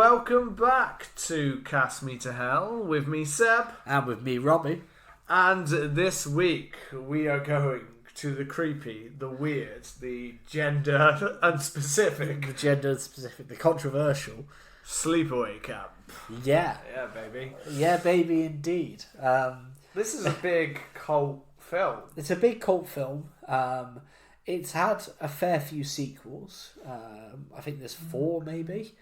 welcome back to Cast Me to Hell with me, Seb. And with me, Robbie. And this week we are going to the creepy, the weird, the gender unspecific. The gender specific, the controversial. Sleepaway Camp. Yeah. Yeah, baby. Yeah, baby, indeed. This is a big cult film. It's a big cult film. It's had a fair few sequels. I think there's 4, maybe.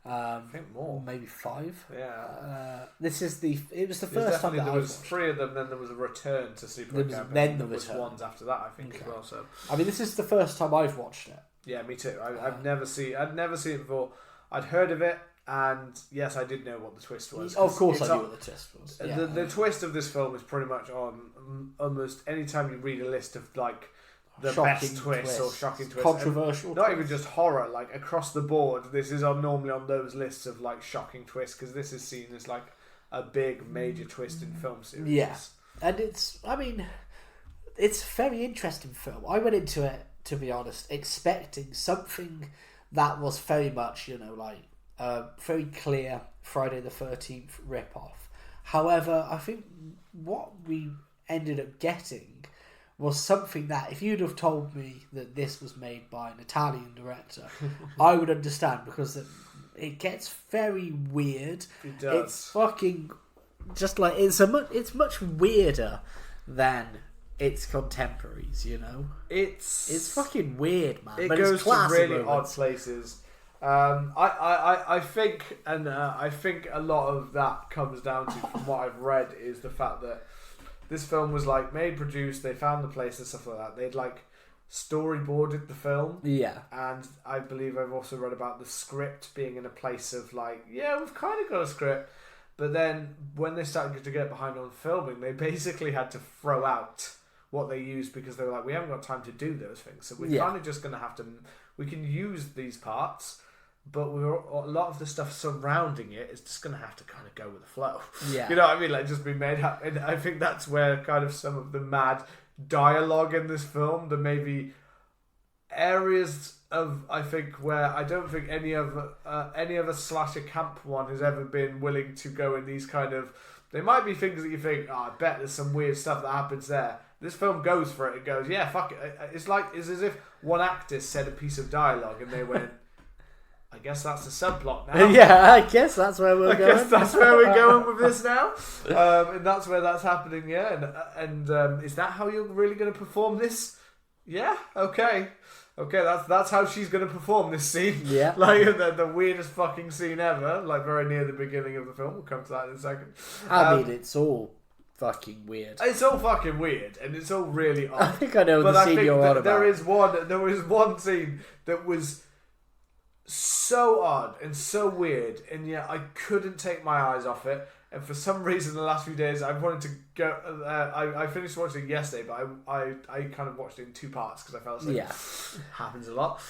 I think more, maybe 5. Yeah. It was the first time that there was 3 of them. Then there was a return to Sleepaway Camp. Then there was ones after that, I think, as well. So I mean, this is the first time I've watched it. Yeah, me too. I'd never seen it before. I'd heard of it, and yes, I did know what the twist was. Of course, I knew what the twist was. Yeah. The twist of this film is pretty much on almost any time you read a list of like the best twist or shocking twist, controversial, not even just horror, like across the board. This is normally on those lists of like shocking twists because this is seen as like a big major twist in film series. Yeah, and it's a very interesting film. I went into it, to be honest, expecting something that was very much, like a very clear Friday the 13th rip-off. However, I think what we ended up getting was something that, if you'd have told me that this was made by an Italian director, I would understand, because it gets very weird. It does. It's fucking just like it's much weirder than its contemporaries. It's fucking weird, man. It but goes it's classy to really moments. odd places. I think a lot of that comes down to, from what I've read, is the fact that this film was like made, produced, they found the place and stuff like that. They'd like storyboarded the film. Yeah. And I believe I've also read about the script being in a place of like, yeah, we've kind of got a script. But then when they started to get behind on filming, they basically had to throw out what they used because they were like, we haven't got time to do those things. So we're kind of just going to have to, we can use these parts, but a lot of the stuff surrounding it is just going to have to kind of go with the flow. Yeah. You know what I mean? Like, just be made up. And I think that's where kind of some of the mad dialogue in this film, there may be areas of, I think, where I don't think any other slasher camp one has ever been willing to go in these kind of, there might be things that you think, I bet there's some weird stuff that happens there. This film goes for it. It goes, yeah, fuck it. It's as if one actor said a piece of dialogue and they went, I guess that's the subplot now. Yeah, I guess that's where we're going. I guess that's where we're going with this now. And that's where that's happening, yeah. And is that how you're really going to perform this? Yeah, okay. Okay, that's how she's going to perform this scene. Yeah. Like the weirdest fucking scene ever, like very near the beginning of the film. We'll come to that in a second. I mean, it's all fucking weird. It's all fucking weird, and it's all really odd. I think I know the scene you're on about. There is one scene that was so odd and so weird, and yet I couldn't take my eyes off it. And for some reason, the last few days, I wanted to go. I finished watching it yesterday, but I kind of watched it in 2 parts because I felt like happens a lot.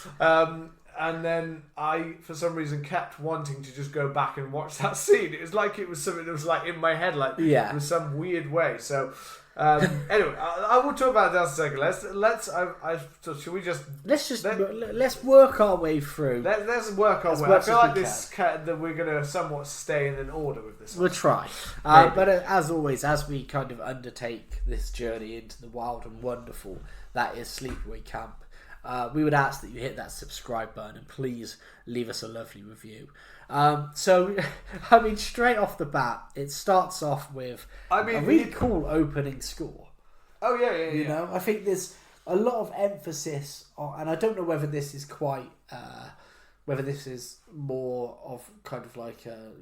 And then I, for some reason, kept wanting to just go back and watch that scene. It was like it was something that was like in my head, like it was some weird way. So anyway, I will talk about that in a second. Should we just let's work our way through. Let's work our way. I feel like that we're going to somewhat stay in an order with this. We'll try. But as always, as we kind of undertake this journey into the wild and wonderful that is Sleepaway Camp, we would ask that you hit that subscribe button and please leave us a lovely review. So, I mean, straight off the bat, it starts off with a really cool opening score. Oh, yeah. You know, I think there's a lot of emphasis on, and I don't know whether this is quite, whether this is more of kind of like a,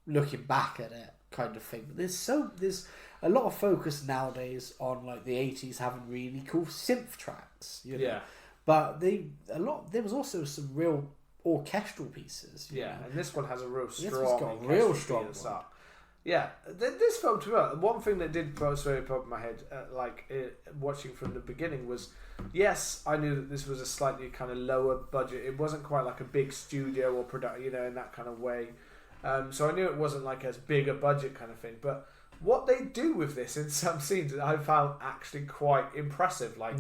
looking back at it kind of thing. But there's a lot of focus nowadays on like the 80s having really cool synth tracks. Yeah. But there was also some real orchestral pieces. Yeah, and this one has a real strong. This one's got a real strong one. Yeah, this film, to me, one thing that did very pop in my head, watching from the beginning, was yes, I knew that this was a slightly kind of lower budget. It wasn't quite like a big studio or production, in that kind of way. So I knew it wasn't like as big a budget kind of thing. But what they do with this in some scenes, I found actually quite impressive. Like,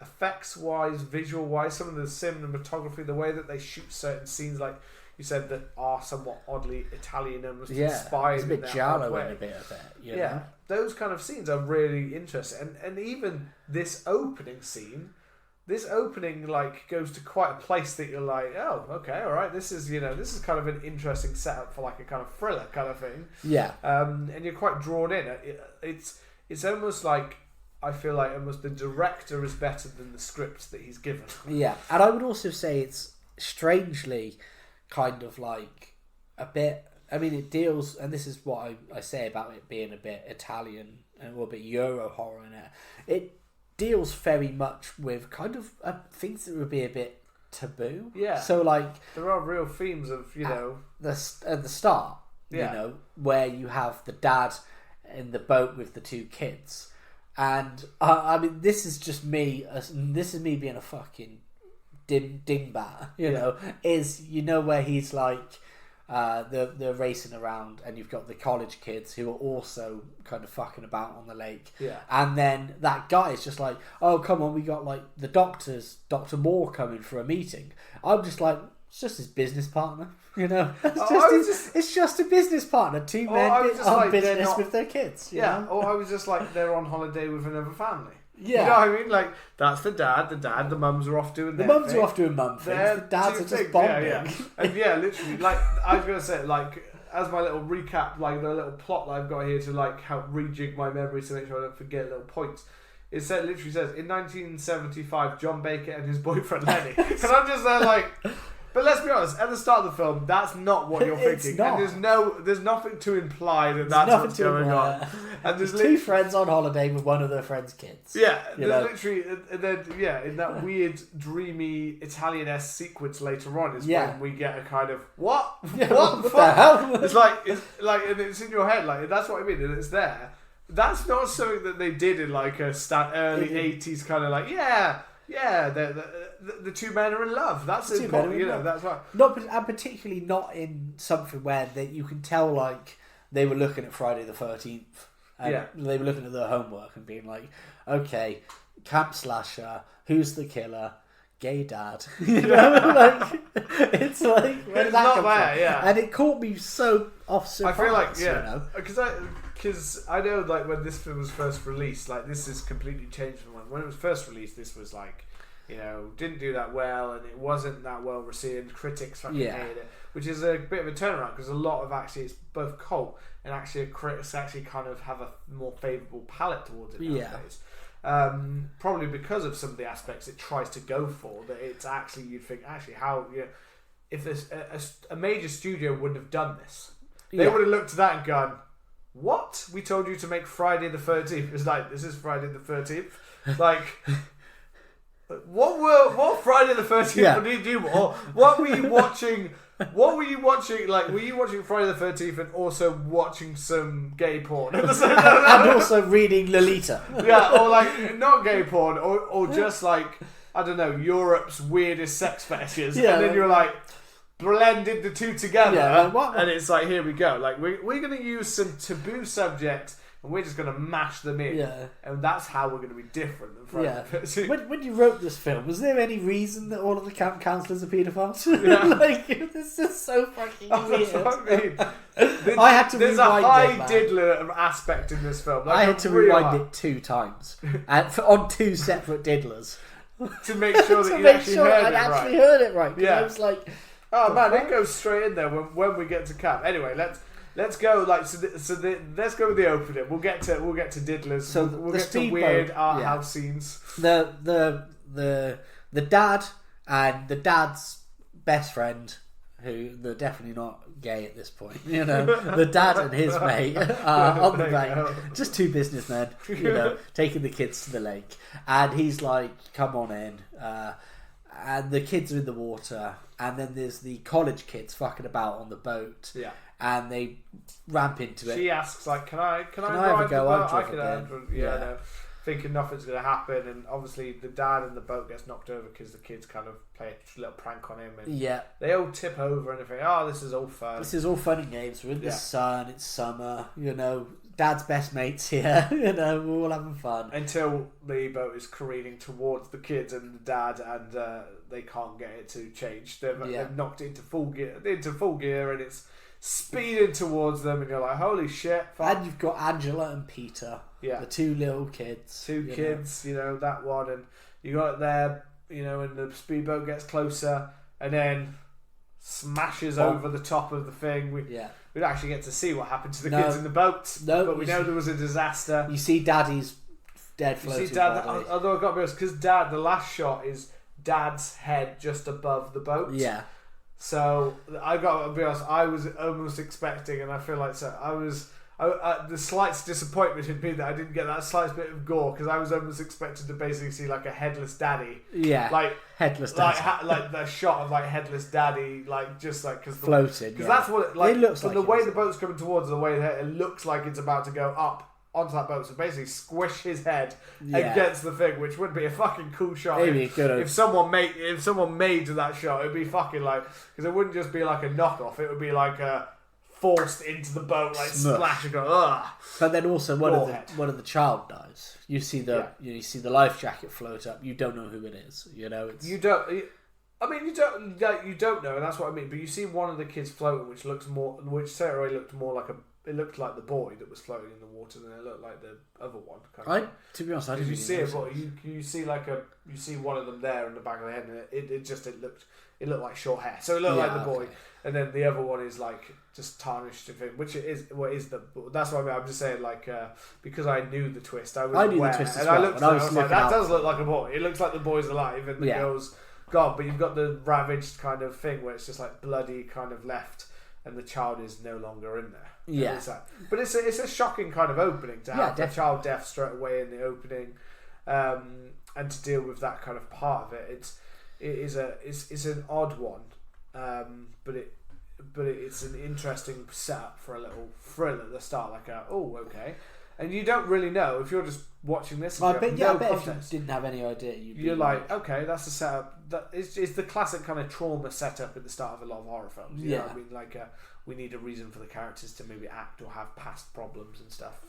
effects wise, visual wise, some of the cinematography, the way that they shoot certain scenes, like you said that are somewhat oddly Italian and was Yeah, inspired. it's a bit in giallo way. in a bit of it. You Yeah, know? those kind of scenes are really interesting, and even this opening scene. This opening like goes to quite a place that you're like, oh, okay, all right. This is kind of an interesting setup for like a kind of thriller kind of thing. Yeah. And you're quite drawn in. It's almost like I feel like almost the director is better than the script that he's given. Yeah, and I would also say it's strangely kind of like a bit. I mean, it deals, and this is what I say about it being a bit Italian and a little bit Euro horror in it. It deals very much with kind of things that would be a bit taboo. Yeah. So like there are real themes of at the start, yeah. you know, where you have the dad in the boat with the two kids, and I mean, this is just me. This is me being a fucking dingbat. You know, where he's like. They're racing around, and you've got the college kids who are also kind of fucking about on the lake. Yeah. And then that guy is just like, "Oh, come on, we got like the Dr. Moore coming for a meeting." I'm just like, it's just his business partner, you know. It's just a business partner. Two men on business with their kids. You know? Or I was just like, they're on holiday with another family. Yeah. You know what I mean? Like, that's the dad, the mums are off doing their thing. The mums thing. are off doing mum things. The dads are just bonding. Yeah. And yeah, literally, like, I was going to say, like, as my little recap, like, the little plot that I've got here to, like, help rejig my memory to make sure I don't forget little points. It literally says, in 1975, John Baker and his boyfriend Lenny. And I'm just there, like... But let's be honest, at the start of the film, that's not what you're thinking. Not. And there's nothing to imply that that's what's going on. And there's two friends on holiday with one of their friends' kids. Yeah, there's literally, and then, in that weird, dreamy, Italian-esque sequence later on is when we get a kind of, what? Yeah, what the hell? It's like, and it's in your head, like, that's what I mean, and it's there. That's not something that they did in, like, a early 80s kind of like, the two men are in love. That's important, that's right. And particularly not in something where that you can tell, like, they were looking at Friday the 13th. And they were looking at their homework and being like, okay, camp slasher, who's the killer? Gay dad. You know? Like, it's like, where did that come from? And it caught me so off surprise. I feel like, you know? Because I know, like, when this film was first released, like, this has completely changed from when it was first released. This was like, didn't do that well, and it wasn't that well received. Critics fucking hated it, which is a bit of a turnaround because a lot of it's both cult and actually critics actually kind of have a more favourable palette towards it nowadays. Probably because of some of the aspects it tries to go for. That it's actually, you'd think, actually, how if there's a major studio wouldn't have done this, they would have looked at that and gone, "What? We told you to make Friday the 13th." It's like, this is Friday the 13th. Like, what Friday the 13th did you do? Or what were you watching? What were you watching? Like, were you watching Friday the 13th and also watching some gay porn? And also reading Lolita. Or like, not gay porn, or just like, I don't know, Europe's weirdest sex fetishes. And then you're like, blended the two together. And it's like, here we go. Like, we're going to use some taboo subjects and we're just going to mash them in. And that's how we're going to be different than Friday the 13th. When you wrote this film, was there any reason that all of the camp counsellors are paedophiles? Like, this is so fucking weird. That's what I mean. I had to There's rewind a high it, man. diddler aspect in this film. Like, I had to rewind it 2 times on 2 separate diddlers to make sure that you actually heard it right. I was like, oh man, it goes straight in there when we get to camp. Anyway, let's go. Like, let's go with the opening. We'll get to diddlers. So we'll get to weird art house scenes. The dad and the dad's best friend, who they're definitely not gay at this point. The dad and his mate are on the bank, just 2 businessmen, taking the kids to the lake, and he's like, "Come on in." And the kids are in the water, and then there's the college kids fucking about on the boat. And they ramp into it. She asks, like, can I have a go? I can. thinking nothing's going to happen, and obviously the dad in the boat gets knocked over because the kids kind of play a little prank on him, and they all tip over and they think, oh, this is all fun. This is all fun and games. We're in the sun, it's summer, Dad's best mates here, we're all having fun. Until the boat is careening towards the kids and the dad, and they can't get it to change. They've knocked it into full gear, and it's speeding towards them, and you're like, holy shit. And you've got Angela and Peter, the two little kids. That one, and you got it there, and the speedboat gets closer, and then smashes over the top of the thing. We don't actually get to see what happened to the kids in the boat, but we know there was a disaster. You see Daddy's dead floating. You see Dad, although I've got to be honest, because Dad, the last shot is Dad's head just above the boat. Yeah. So I got to be honest, I was almost expecting, and I feel like the slight disappointment in me that I didn't get that slight bit of gore, because I was almost expecting to basically see like a headless daddy. Yeah. Like headless daddy. Like the shot of like headless daddy, like just like floating. Because that's what it looks like. The way the boat's coming towards, the way it looks like it's about to go up onto that boat, so basically squish his head against the thing, which would be a fucking cool shot. If someone made that shot, it'd be fucking like, because it wouldn't just be like a knockoff, it would be like a forced into the boat, like splash and go ugh. But then also one of the child dies. You see you see the life jacket float up. You don't know who it is. You don't know, and that's what I mean. But you see one of the kids floating, which straight away looked more like it looked like the boy that was floating in the water than it looked like the other one. To be honest, I didn't. Did you see it? But you see one of them there in the back of the head, and it looked like short hair. So it looked like the boy, and then the other one is like just tarnished, which it is. That's what I mean. I'm just saying, like, because I knew the twist. I knew the twist as well. I was like, that does look like a boy. It looks like the boy's alive and the girl's gone. But you've got the ravaged kind of thing where it's just like bloody kind of left, and the child is no longer in there. Yeah, but it's a shocking kind of opening to have the child death straight away in the opening, and to deal with that kind of part of it. It's an odd one, but it's an interesting setup for a little thrill at the start, like okay, and you don't really know if you're just watching this. I bet if you didn't have any idea, you're like, okay, that's a setup. That is the classic kind of trauma setup at the start of a lot of horror films. You know what I mean? Like, we need a reason for the characters to maybe act or have past problems and stuff.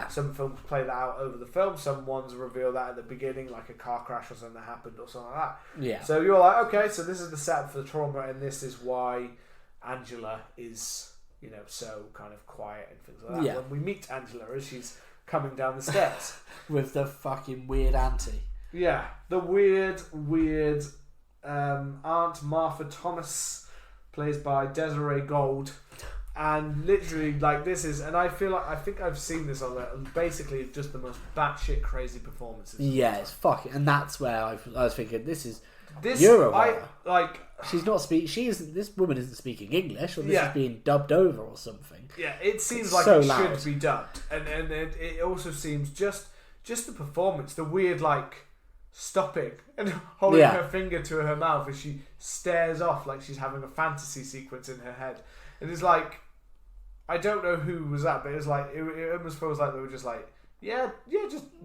Some films play that out over the film. Some ones reveal that at the beginning, like a car crash or something that happened or something like that. Yeah. So you're like, okay, so this is the setup for the trauma, and this is why Angela is, so kind of quiet and things like that. Yeah. When we meet Angela as she's coming down the stairs with the fucking weird auntie. Yeah, the weird Aunt Martha Thomas, plays by Desiree Gold, and literally like this is, and I think I've seen this on there. Basically, just the most batshit crazy performances. Yeah, it's fucking, and that's where I was thinking this Euro horror. She's not this woman isn't speaking English, or this is being dubbed over or something. Yeah, it seems like it should be dubbed, and it also seems just the performance, the weird like stopping and holding her finger to her mouth as she stares off like she's having a fantasy sequence in her head, and it's like, I don't know who was that, but it's like it almost feels like they were just like,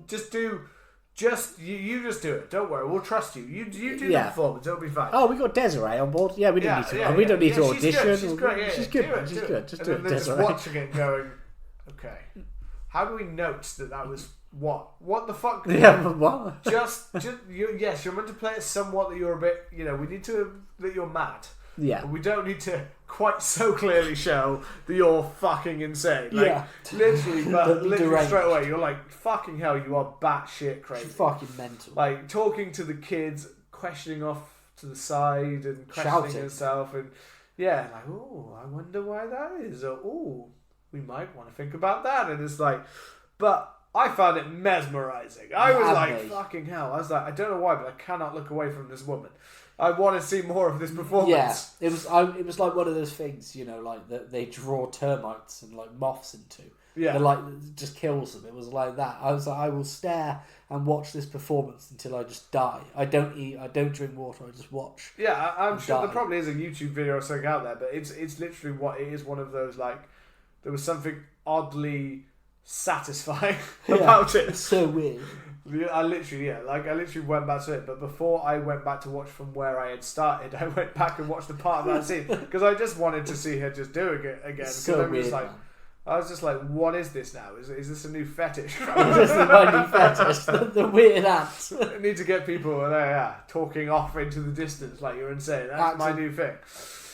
just do. You just do it. Don't worry. We'll trust you. You do the performance. It'll be fine. Oh, we got Desiree on board. Yeah, we didn't need to. We don't need to audition. She's great. She's good. She's good. Just do it, Desiree. Just watching it, going, okay. How do we note that was what? What the fuck? Yeah, what? Yes, you're meant to play it somewhat that you're a bit. We need to that you're mad. Yeah. But we don't need to quite so clearly show that you're fucking insane. Like, literally, literally straight away, you're like, fucking hell, you are batshit crazy. She's fucking mental. Like, talking to the kids, questioning off to the side and questioning herself. And like, oh, I wonder why that is. Or, oh, we might want to think about that. And it's like, but I found it mesmerizing. I was like, fucking hell. I was like, I don't know why, but I cannot look away from this woman. I want to see more of this performance. Yeah, it was like one of those things, like that they draw termites and like moths into. Yeah, and like it just kills them. It was like that. I was like, I will stare and watch this performance until I just die. I don't eat. I don't drink water. I just watch. Yeah, I'm sure there probably is a YouTube video or something out there, but it's literally what it is. One of those, like, there was something oddly satisfying about it. It's so weird. I literally went back to it, but before I went back to watch from where I had started, I went back and watched the part of that scene because I just wanted to see her just doing it again. So weird, I was just like, what is this now? Is this a new fetish? This is my new fetish, the weird ants. I need to get people talking off into the distance like you're insane. That's my new thing.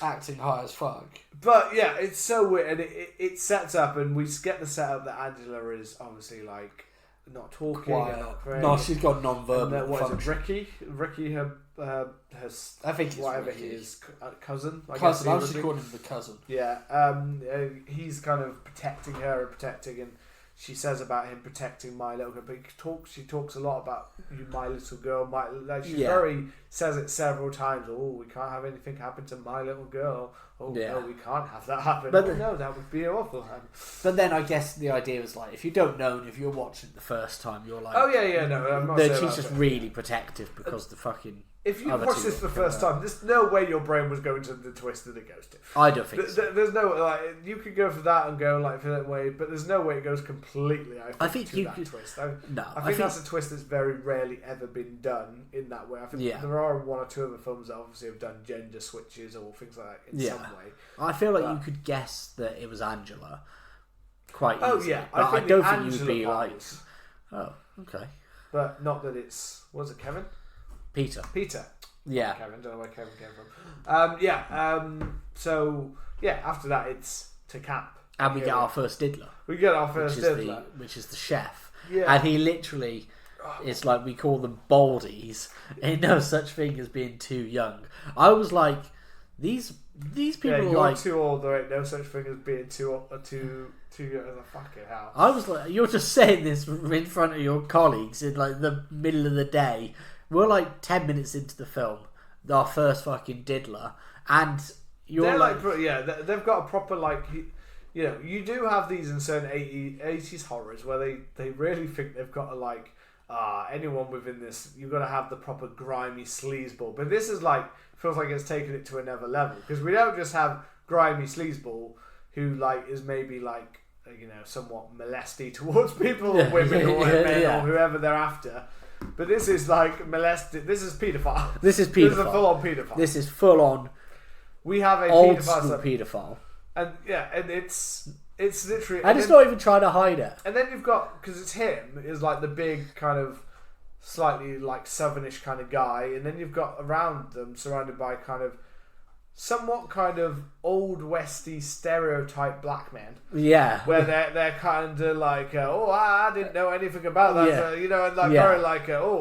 Acting high as fuck. But yeah, it's so weird, and it sets up, and we get the setup that Angela is obviously like not talking, and not praying. No, she's got non-verbal function. Ricky, her I think it's whatever Ricky. he is, cousin. I was calling him the cousin. Yeah, he's kind of protecting her and protecting, and she says about him protecting my little girl. But she talks a lot about you, my little girl. Says it several times. Oh, we can't have anything happen to my little girl. Oh no, we can't have that happen. But no, that would be awful. But then I guess the idea is like, if you don't know, and if you're watching it the first time, you're like, oh yeah, no, I'm not saying she's just really protective because the fucking. If you watch this for the first time, there's no way your brain was going to the twist that it goes to. I don't think so. There's no you could go for that and go for that way, but there's no way it goes completely. I think to that twist. I think that's a twist that's very rarely ever been done in that way. I think there are one or two other films that obviously have done gender switches or things like that in some way. I feel like you could guess that it was Angela quite easily. Oh yeah, but I don't think you'd be like, oh okay. But not that was it Kevin? Peter. Yeah. Kevin, don't know where Kevin came from. So after that it's to camp. And we get our first diddler. Which is the chef. Yeah. And he literally, it's like we call them baldies. Ain't no such thing as being too young. I was like, these people are you're like too old. There ain't no such thing as being too young. Fucking hell. I was like, you're just saying this in front of your colleagues in like the middle of the day. We're like 10 minutes into the film, our first fucking diddler, and you're they've got a proper you do have these in certain 80s horrors where they really think they've got to anyone within this, you've got to have the proper grimy sleazeball. But this is feels like it's taken it to another level, because we don't just have grimy sleazeball who is maybe somewhat molesty towards people or women or men or whoever they're after. But this is molested. This is paedophile. This is a full-on paedophile. This is full-on. We have a old school paedophile. And and it's literally. And it's not even trying to hide it. And then you've got, because it's him, is the big kind of slightly southernish kind of guy, and then you've got around them surrounded by kind of somewhat kind of old westy stereotype black men. Yeah. Where they're kind of I didn't know anything about that. Very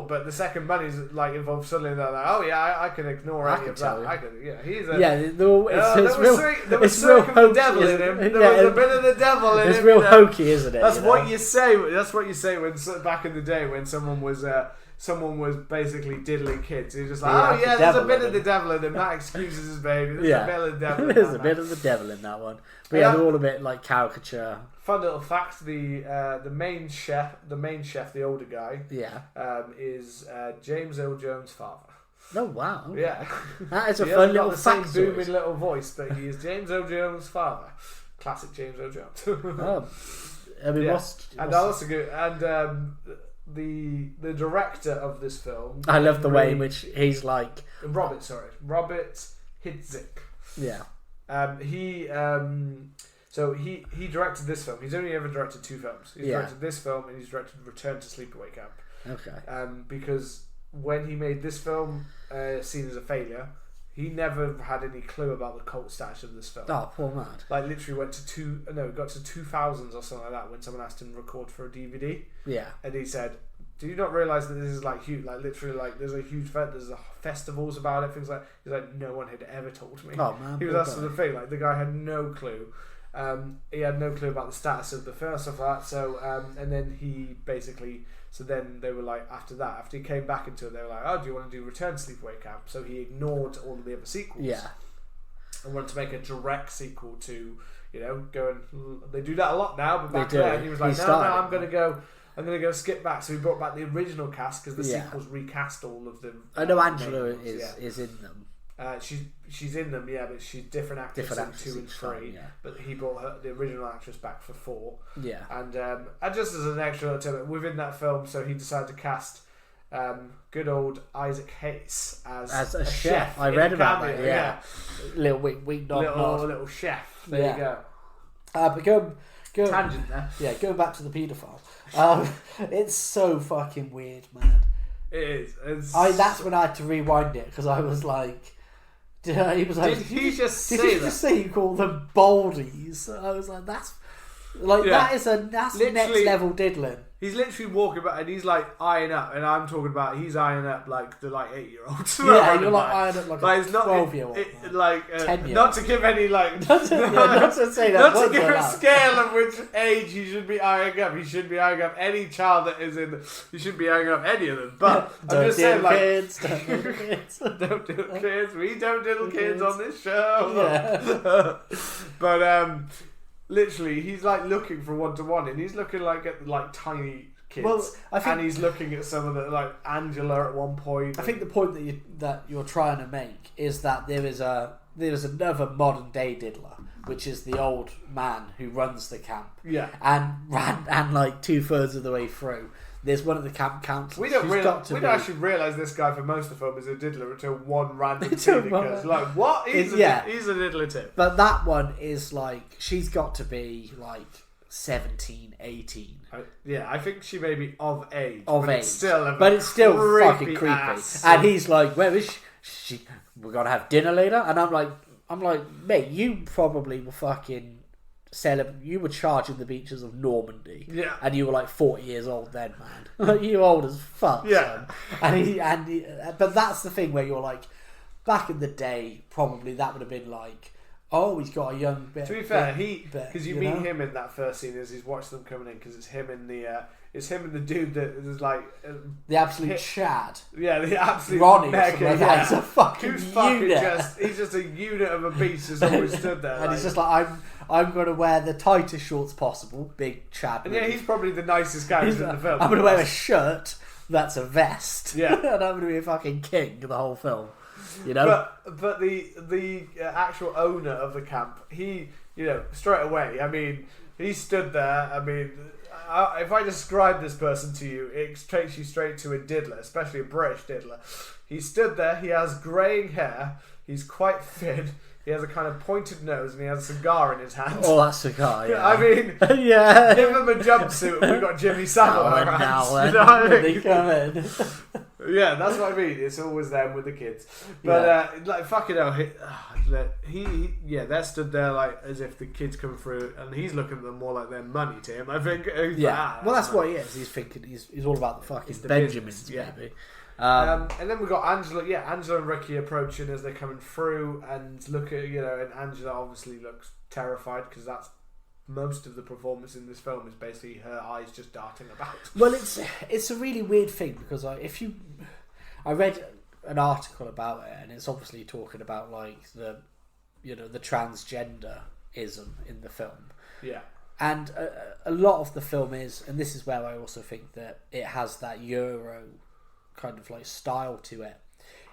but the second money's involved suddenly, they're I can ignore any of that. I can, he's a... Yeah, there was the devil in him. There was a bit of the devil in him. It's real hokey, isn't it? That's what you say. That's what you say when back in the day when someone was basically diddling kids. He's just there's a bit of the devil in him. That excuses his behaviour. There's a bit of the devil. There's a bit of the devil in that one. But they're all a bit caricature. Fun little fact: the main chef, the older guy, is James Earl Jones' father. Oh wow! Yeah, that is a fun little the fact. Same booming little voice, but he is James Earl Jones' father. Classic James Earl Jones. And also good. And the director of this film, I love the way in which he's Robert Hidzik. Yeah. He directed this film. He's only ever directed 2 films. He's directed this film and he's directed Return to Sleepaway Camp. Okay. Because when he made this film, seen as a failure, he never had any clue about the cult status of this film. Oh, poor man. Literally went to got to 2000s or something like that when someone asked him to record for a DVD. Yeah. And he said, "Do you not realise that this is huge? Literally, there's a huge there's festivals about it, things like." He's like, "No one had ever told me." Oh man. He was asking the thing. The guy had no clue. He had no clue about the status of the film, stuff like that. So, and then he basically. So then they were after he came back into it, they were "Oh, do you want to do Return to Sleepaway Camp?" So he ignored all of the other sequels. Yeah. And wanted to make a direct sequel to, go and... They do that a lot now, but back then he was no, I'm going to go skip back. So he brought back the original cast, because the sequels recast all of them. I know Angela is in them. She's in them, yeah, but she's different actress in 2 and 3. Yeah. But he brought the original actress back for 4. Yeah. And just as an extra little within that film, so he decided to cast good old Isaac Hayes as a chef. I read about that. Yeah. Little wink nod. Little chef. There you go. But go tangent there. Yeah, going back to the paedophile. It's so fucking weird, man. It is. That's when I had to rewind it because I was like, he was like, did you just say you call them boldies? I was like, that's like that's literally, next level diddling. He's literally walking about and he's like eyeing up, and I'm talking about he's eyeing up like the 8-year-olds. Yeah, you're like eyeing up like a 12-year-old. 10-year-old. Not to give any not to say that. Not to give a scale of which age you should be eyeing up. You should be eyeing up any child that is in. You shouldn't be eyeing up any of them. But I'm just saying, kids, don't diddle kids. Don't diddle kids. We don't diddle kids on this show. Yeah. But literally, he's like looking for 1-to-1, and he's looking like at tiny kids. Well, I think, and he's looking at some of the Angela at one point. I think the point that you're trying to make is that there is another modern day diddler, which is the old man who runs the camp. Yeah, and 2/3 of the way through, there's one of the camp councillors. We don't actually realise this guy for most of the film is a diddler until one random scene occurs. Like, what? He's a diddler too. But that one is she's got to be 17, 18. I think she may be of age. But it's still fucking creepy. And he's like, where is she? We're gonna have dinner later. And I'm like, mate, you probably were fucking you were charging the beaches of Normandy, and you were 40 years old then, man. You were old as fuck, son. But that's the thing where you're back in the day, probably that would have been oh, he's got a young bit. To be fair, because you meet him in that first scene as he's watched them coming in, because it's him and the dude that is the absolute Chad. Yeah, the absolute Ronnie. Mega, He's a fucking unit. He's just a unit of a beast who's always stood there. And he's just I'm going to wear the tightest shorts possible, big Chad. And he's probably the nicest character in the film. I'm going to wear a shirt that's a vest. Yeah. And I'm going to be a fucking king the whole film. You know? But the actual owner of the camp, he, straight away, I mean, he stood there, I mean, if I describe this person to you, it takes you straight to a diddler, especially a British diddler. He stood there, he has greying hair, he's quite thin, he has a kind of pointed nose, and he has a cigar in his hand. Oh, that cigar, yeah. I mean, yeah. Give him a jumpsuit and we've got Jimmy Savile on our hands. You know what I mean? They come in. Yeah, that's what I mean. It's always them with the kids. But, fucking hell, they're stood there, as if the kids come through, and he's looking at them more like they're money to him, I think. Yeah. Well, that's what he is. He's thinking, he's all about the fucking Benjamins, maybe. And then we've got Angela. Yeah, Angela and Ricky approaching as they're coming through, and look at and Angela obviously looks terrified because that's most of the performance in this film is basically her eyes just darting about. Well, it's a really weird thing because I read an article about it, and it's obviously talking about the transgenderism in the film. Yeah. And a lot of the film is, and this is where I also think that it has that Euro kind of style to it,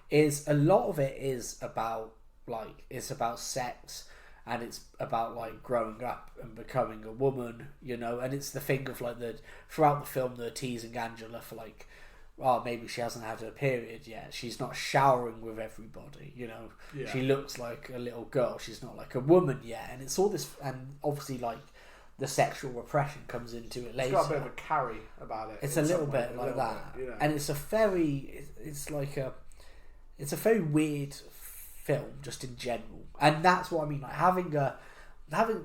is a lot of it is about it's about sex, and it's about growing up and becoming a woman, and it's the thing of throughout the film they're teasing Angela for maybe she hasn't had her period yet, she's not showering with everybody, she looks like a little girl, she's not like a woman yet, and it's all this, and obviously the sexual repression comes into it later. It's got a bit of a carry about it. It's a little bit like that, and it's a very weird film just in general, and that's what I mean. Having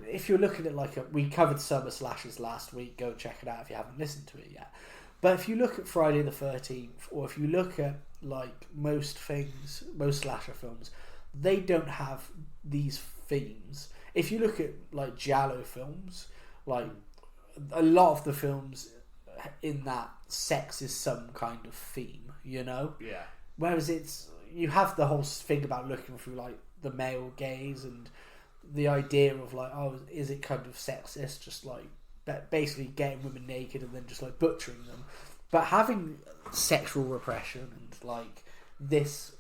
if you're looking at we covered Summer Slashers last week, go check it out if you haven't listened to it yet. But if you look at Friday the 13th, or if you look at most slasher films, they don't have these themes. If you look at Giallo films, a lot of the films in that sex is some kind of theme, Yeah. Whereas you have the whole thing about looking through the male gaze and the idea of is it kind of sexist, just basically getting women naked and then just butchering them. But having sexual repression and this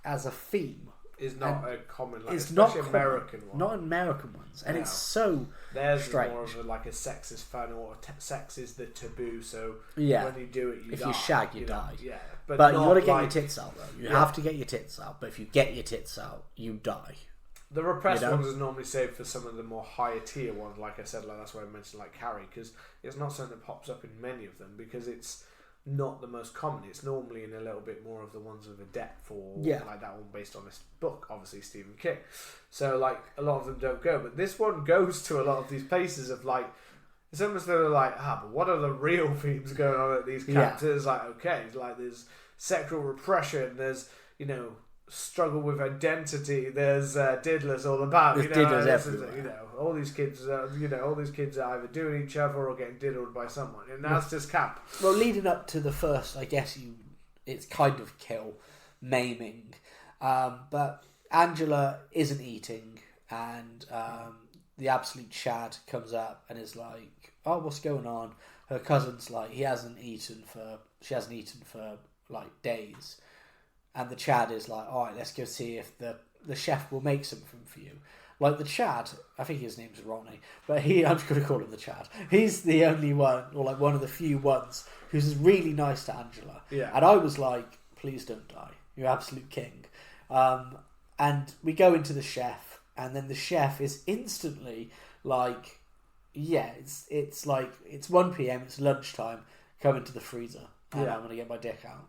as a theme is not a common, like, it's especially not American one. Not American ones, and it's so Theirs strange. is more of a, like a sexist fan, or sex is the taboo. So when you do it, if die. you shag, you die. Yeah, but you got to get like, your tits out though. You have to get your tits out. But if you get your tits out, you die. The repressed ones is normally saved for some of the more higher tier ones. Like I said, like that's why I mentioned like Carrie, because it's not something that pops up in many of them because it's not the most common. It's normally in a little bit more of the ones with a depth, or like that one based on this book, obviously Stephen King. So like a lot of them don't go, but this one goes to a lot of these places of like, it's almost they're like, but what are the real themes going on at these camps? It's like, okay, it's like there's sexual repression, there's, you know, struggle with identity, there's diddlers all about, there's diddlers everywhere. You know, all these kids are either doing each other or getting diddled by someone, and that's just camp. Well, leading up to the first, I guess it's kind of kill, maiming, but Angela isn't eating, and the absolute Chad comes up and is like, "Oh, what's going on?" Her cousin's like, she hasn't eaten for like days. And the Chad is like, all right, let's go see if the chef will make something for you. Like the Chad, I think his name's Ronnie, but I'm just going to call him the Chad. He's the only one, or like one of the few ones, who's really nice to Angela. Yeah. And I was like, please don't die. You're absolute king. And we go into the chef, and then the chef is instantly like, it's like, it's 1 p.m, it's lunchtime, come into the freezer, and I'm going to get my dick out.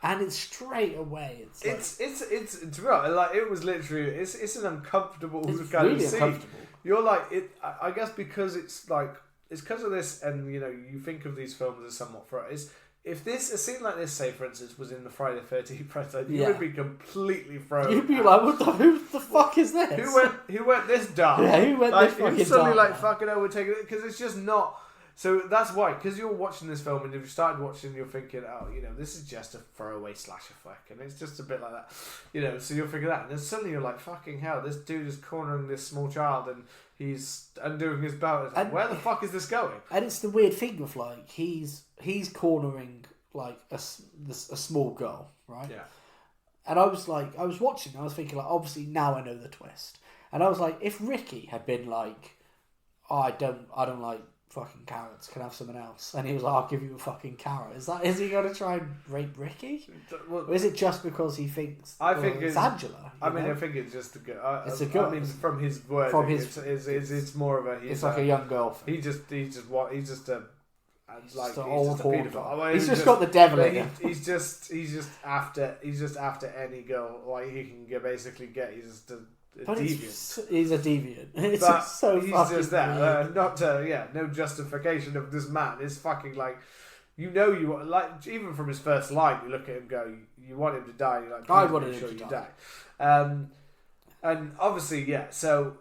And it's straight away. It's to be honest, like it was literally it's an uncomfortable it's kind really of scene. uncomfortable. You're like it. I guess because it's like it's because of this, and you know you think of these films as somewhat for it. If this a scene like this, say for instance, was in the Friday the 13th prototype, you would be completely thrown. You'd be like, who the fuck is this? Who went this dark? Yeah, who went like, this fucking dark? Suddenly like fucking hell, we're taking it because it's just not. So that's why, because you're watching this film and if you started watching, you're thinking, oh, you know, this is just a throwaway slasher flick, and it's just a bit like that, you know. So you'll figure that, and then suddenly you're like, fucking hell, this dude is cornering this small child, and he's undoing his belt. It's like, where the fuck is this going? And it's the weird thing of like he's cornering like a small girl, right? Yeah. And I was watching, I was thinking like, obviously now I know the twist, and I was like, if Ricky had been like, oh, I don't like fucking carrots, can I have something else? And he was like, I'll give you a fucking carrot. Is he going to try and rape Ricky? Or is it just because he thinks it's Angela? I mean, I think it's just a good. It's a good. I mean, from his words, it's more of a. It's like a young girl thing. He's just a he's just a pedophile. Well, he's just got the devil in him. He's just after any girl like he can basically get. He's just a deviant. He's a deviant. It's but so he's fucking just there. weird. No justification of this man. It's fucking like, you know, you like even from his first line, you look at him, and go, you want him to die. You're like, I wanted him to die. And obviously, so.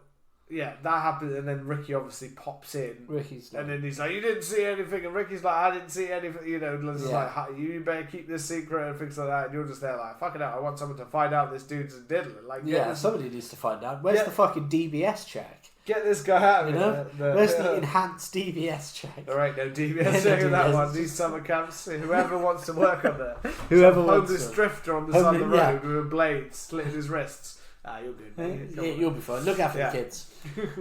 Yeah, that happens, and then Ricky obviously pops in. And then he's like, "You didn't see anything," and Ricky's like, "I didn't see anything." You know, it's like, "You better keep this secret," and things like that. And you're just there like, "Fucking hell, I want someone to find out this dude's a diddler." Like, somebody needs to find out. Where's the fucking DBS check? Get this guy out. Where's the enhanced DBS check? There ain't no DBS check in that one. These summer camps, whoever wants to work on there, whoever wants homeless drifter on the side of the road with a blade slitting his wrists. You're good, mate. You'll be fine. Look after the kids.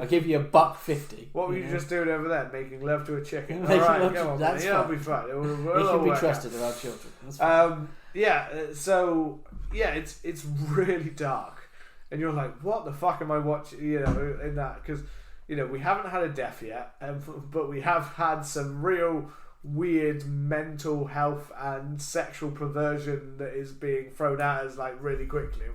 I'll give you $1.50. What were you just doing over there? Making love to a chicken. Making All right, love come on. That's fine. It'll be fine. We can be trusted around children. That's fine. It's really dark, and you're like, what the fuck am I watching? You know, in that, because you know we haven't had a death yet, but we have had some real weird mental health and sexual perversion that is being thrown at us like really quickly.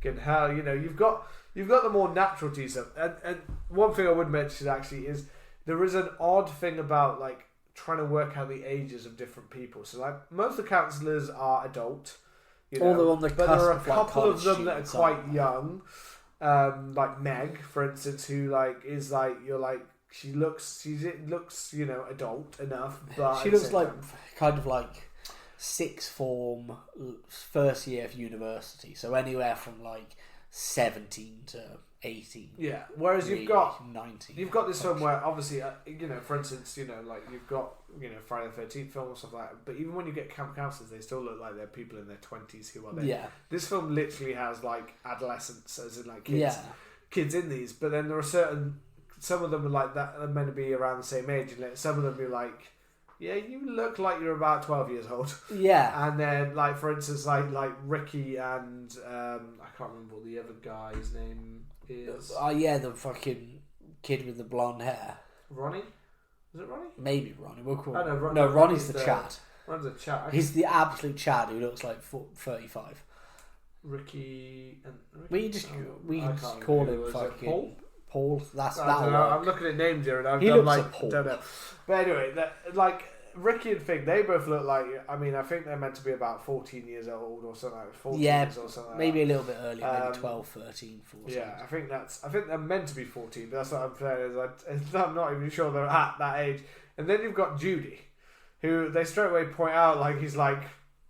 And how, you know, you've got the more natural teaser, and one thing I would mention actually is there is an odd thing about like trying to work out the ages of different people. So like most of the counsellors are adult, you know, they're on the but there are a cusp of, couple like, of them that are quite aren't young, like Meg, for instance, who like is like you're like she looks you know adult enough, but she looks like kind of like sixth form, first year of university, so anywhere from like 17 to 18. Yeah. Whereas really, you've got 19. You've got this film where obviously, for instance, like you've got Friday the 13th film or stuff like that. But even when you get camp counselors, they still look like they're people in their 20s who are there. Yeah. This film literally has like adolescents, as in like kids in these. But then there are some of them are like that are meant to be around the same age, and some of them are like, yeah, you look like you're about 12 years old. Yeah. And then like for instance, like Ricky and I can't remember what the other guy's name is. Oh yeah, the fucking kid with the blonde hair. Ronnie? Is it Ronnie? Maybe Ronnie. We'll call him. No, Ronnie's the Chad. Ronnie's the Chad. He's the absolute Chad who looks like 35. Ricky and We just call him fucking Paul. That's that one. I'm looking at names here and he looks like Paul. Don't know. But anyway, like Ricky and Fig, they both look like. I mean, I think they're meant to be about 14 years old or something. Like 14 years or something. Maybe like a little bit earlier, maybe 12, 13, 14. Yeah, I think they're meant to be 14, but that's what I'm saying. I'm not even sure they're at that age. And then you've got Judy, who they straight away point out like he's like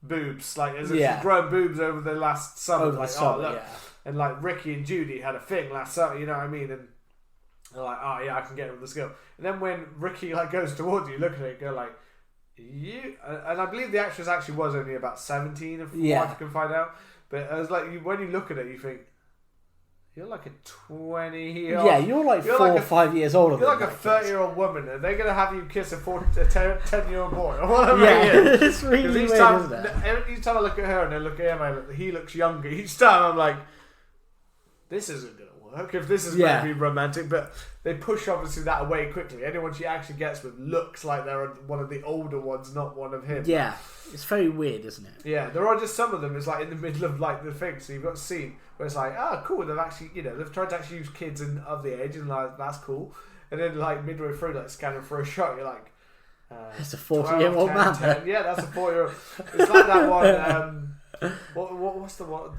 boobs, like as if she's grown boobs over the last summer. Over the summer, look. And like Ricky and Judy had a thing last summer, you know what I mean? And they're like, oh yeah, I can get with the skill. And then when Ricky like goes towards you, look at it, go like, you. And I believe the actress actually was only about 17, if I can find out. But it was like when you look at it, you think you're like a 20-year-old. Yeah, you're like 4 or 5 years older. You're like a 30-year-old woman, and they're gonna have you kiss a 10-year-old boy or whatever. Yeah, it's really weird, isn't it? Each time I look at her and then look at him, he looks younger. Each time I'm like, this isn't gonna work if this is going to be romantic. But they push obviously that away quickly. Anyone she actually gets with looks like they're one of the older ones, not one of him. Yeah, it's very weird, isn't it? Yeah, there are just some of them. It's like in the middle of like the thing. So you've got a scene where it's like, oh, cool. They've actually, they've tried to actually use kids of the age, and like that's cool. And then like midway through, like scanning for a shot, you're like, it's a 40-year-old man. 10. Yeah, that's a 40-year-old. It's like that one. What's the one?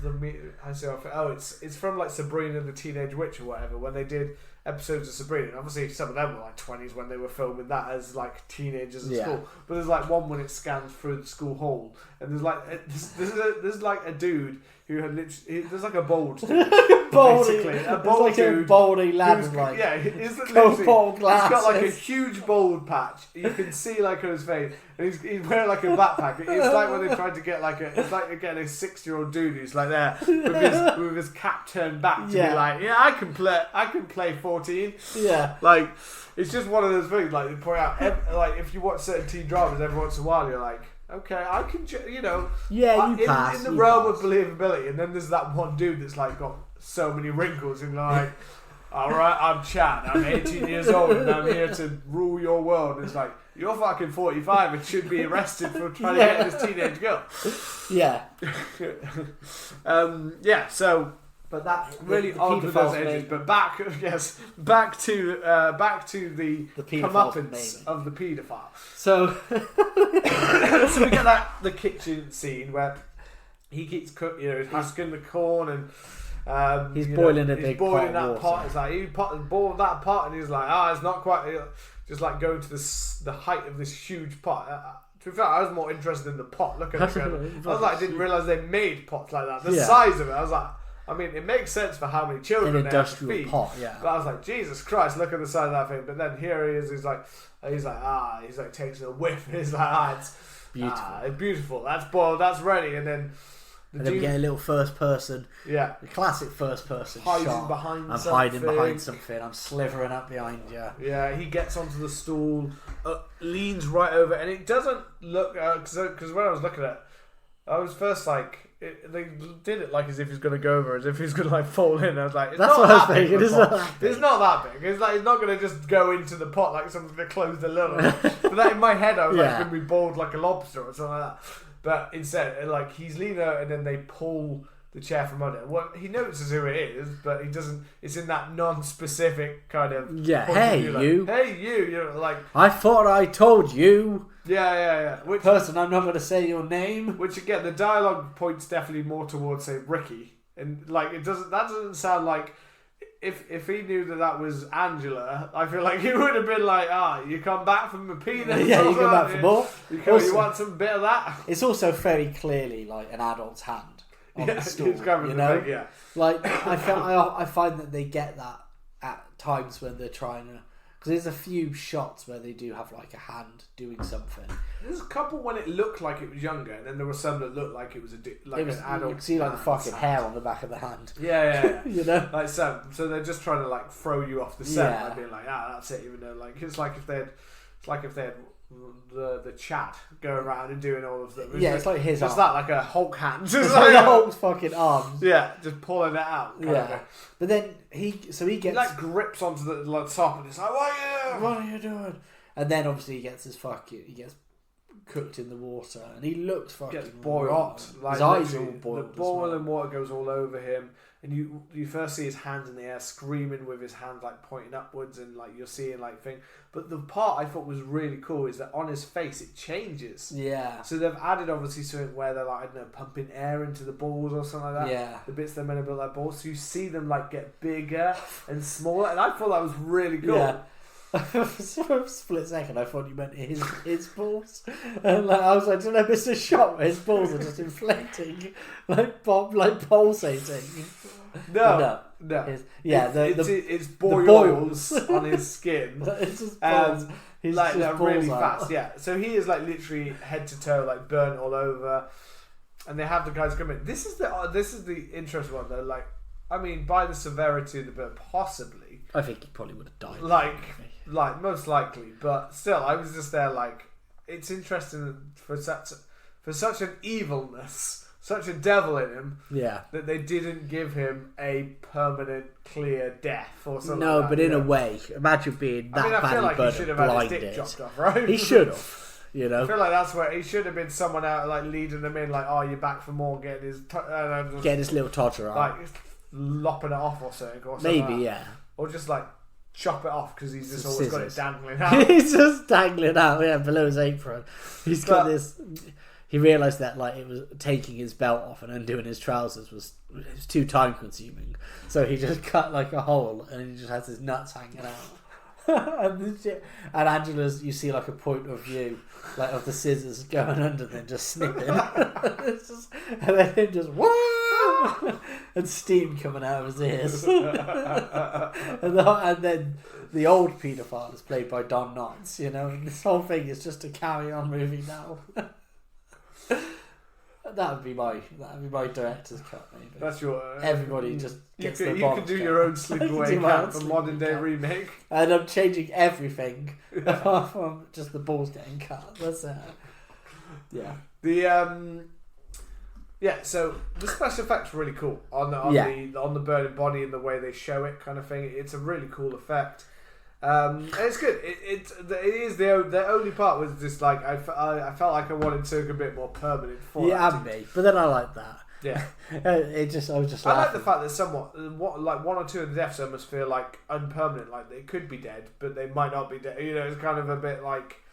It's from like Sabrina the Teenage Witch or whatever. When they did episodes of Sabrina, and obviously some of them were like 20s when they were filming that as like teenagers at school. But there's like one when it scans through the school hall, and there's like there's like a dude who had literally there's like a bald dude, basically a bald dude, a baldy lad with like he's got like a huge bald patch. You can see like on his face, and he's wearing like a backpack. It's like when they tried to get it's like getting a 6-year-old dude who's like there with his cap turned back to be like, I can play 14. Yeah, like it's just one of those things. Like they point out, like if you watch certain teen dramas every once in a while, you're like, okay, I can, pass. In the realm of believability. And then there's that one dude that's like got so many wrinkles, and like, all right, I'm Chad, I'm 18 years old, and I'm here to rule your world. And it's like, you're fucking 45 and should be arrested for trying to get this teenage girl. Yeah. So. But that's really odd with those edges. But back to the comeuppance of the paedophile. So we get the kitchen scene where he keeps cooking, he's husking the corn and he's boiling a big boiling pot. That pot. It's like he boiled that pot, and he's like, it's not quite just like going to the height of this huge pot. To be fair, I was more interested in the pot. Look at it. I was like, I didn't realise they made pots like that. The size of it, I was like. I mean, it makes sense for how many children they have to feed. Pot, yeah. But I was like, Jesus Christ, look at the size of that thing. But then here he is, he's like takes a whiff, and he's like, it's beautiful. It's beautiful. That's boiled, that's ready. And then we get a little first person. Yeah. The classic first person hiding shot. Behind I'm something. Hiding behind something. I'm slithering up behind you. Yeah, he gets onto the stool, leans right over, and it doesn't look because when I was looking at it, I was first like. They did it like as if he's going to go over, as if he's going to like fall in. I was like, it's not that big. It's not that big. It's like he's not going to just go into the pot like someone's going to close the lid on it. But that in my head, I was like, going to be boiled like a lobster or something like that. But instead, like he's leaning out, and then they pull the chair from under. Well, he notices who it is, but he doesn't. It's in that non-specific kind of Hey you. Hey you. You're like. I thought I told you. Yeah. Which person, I'm not going to say your name. Which again, the dialogue points definitely more towards say Ricky, and like it doesn't. That doesn't sound like if he knew that was Angela. I feel like he would have been like, you come back from the penis. Yeah, you come back for more. You want some bit of that. It's also very clearly like an adult's hand. on the stool. He's grabbing You the know, thing, yeah. like I find that they get that at times when they're trying to. Because there's a few shots where they do have like a hand doing something. There's a couple when it looked like it was younger, and then there were some that looked like it was an adult. You can see like the fucking hair on the back of the hand. Yeah. You know, like so they're just trying to like throw you off the set Yeah. by being like, that's it. Even though like it's like if they had the chat going around and doing all of them. It's like his just arm. that like a Hulk hand. It's like the Hulk's fucking arms. Yeah, just pulling it out. Kind of thing. But then he gets He like grips onto the top and it's like, what are you doing? And then obviously he gets cooked in the water and he looks fucking gets boiled. rotten. Like, his eyes are all boiled. The boiling water goes all over him, and you first see his hands in the air screaming with his hands like pointing upwards, and like you're seeing like thing. But the part I thought was really cool is that on his face it changes. Yeah. So they've added obviously something where they're like, I don't know, pumping air into the balls or something like that. Yeah. The bits they're meant to build like balls. So you see them like get bigger and smaller, and I thought that was really cool. Yeah. For a split second, I thought you meant his balls, and like, I was like, "Did I miss a shot where his balls are just inflating, like pulsating?" No. It's it's boils on his skin. It's just balls. He's like just they're balls really out. fast. Yeah, so he is like literally head to toe, like burnt all over, and they have the guys come in. This is the interesting one though. Like, I mean, by the severity of the burn, possibly. I think he probably would have died. Like most likely, but still, I was just there. Like, it's interesting for such an evilness, such a devil in him. Yeah. That they didn't give him a permanent, clear death or something. No, like that, but in a way, imagine being that I feel badly like he should have had his dick blinded. chopped off, right? He should have. You know, I feel like that's where he should have been someone out like leading them in, like, oh, you're back for more, getting his little todger out, like lopping it off or something, maybe, yeah, or just like chop it off because he's just always got it dangling out. He's just dangling out, below his apron. He's got this. He realised that like it was taking his belt off and undoing his trousers was too time consuming, so he just cut like a hole and he just has his nuts hanging out. and Angela's, you see like a point of view like of the scissors going under them, just snipping. And then him just whoa, and steam coming out of his ears. and then the old paedophile is played by Don Knotts, and this whole thing is just a carry on movie now. That would be my director's cut, maybe. That's your. Everybody just gets their You can do your own Sleepaway Camp, a modern day remake. And I'm changing everything apart from just the balls getting cut. That's yeah. So the special effects are really cool on the burning body and the way they show it, kind of thing. It's a really cool effect. And it's good. It is the only part was just like I felt like I wanted something a bit more permanent for me, but then I like that. Yeah, I was just. I like laughing. the fact that somewhat like one or two of the deaths almost feel like unpermanent, like they could be dead, but they might not be dead. It's kind of a bit like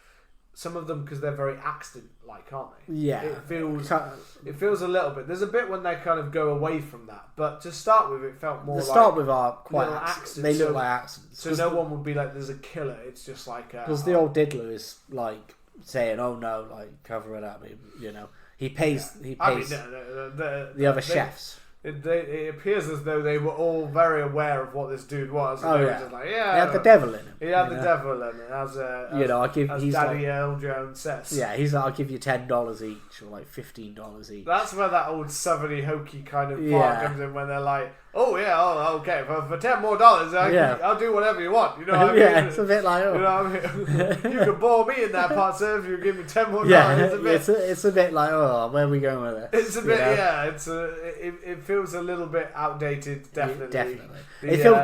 some of them because they're very accident-like, aren't they? Yeah, it feels a little bit. There's a bit when they kind of go away from that, but to start with, it felt more. Are quite accidents. They look like accidents. So no one would be like, "There's a killer." It's just like because the old diddler is like saying, "Oh no, like cover it up." He pays. Yeah. He pays. I mean, the other chefs. It appears as though they were all very aware of what this dude was. And they were just like, he had the devil in him. He had the devil in him, as Daddy Earl Jones says. Yeah, he's like, I'll give you $10 each, or like $15 each. That's where that old southerny hokey kind of part comes in, when they're like, oh yeah, okay, for $10 more, I'll do whatever you want. You know what I mean? Yeah, it's a bit like, you know what I mean? You can bore me in that part, sir, if you give me $10 more. It's a bit like, oh, where are we going with this? It's a bit, it feels a little bit outdated, definitely. It feels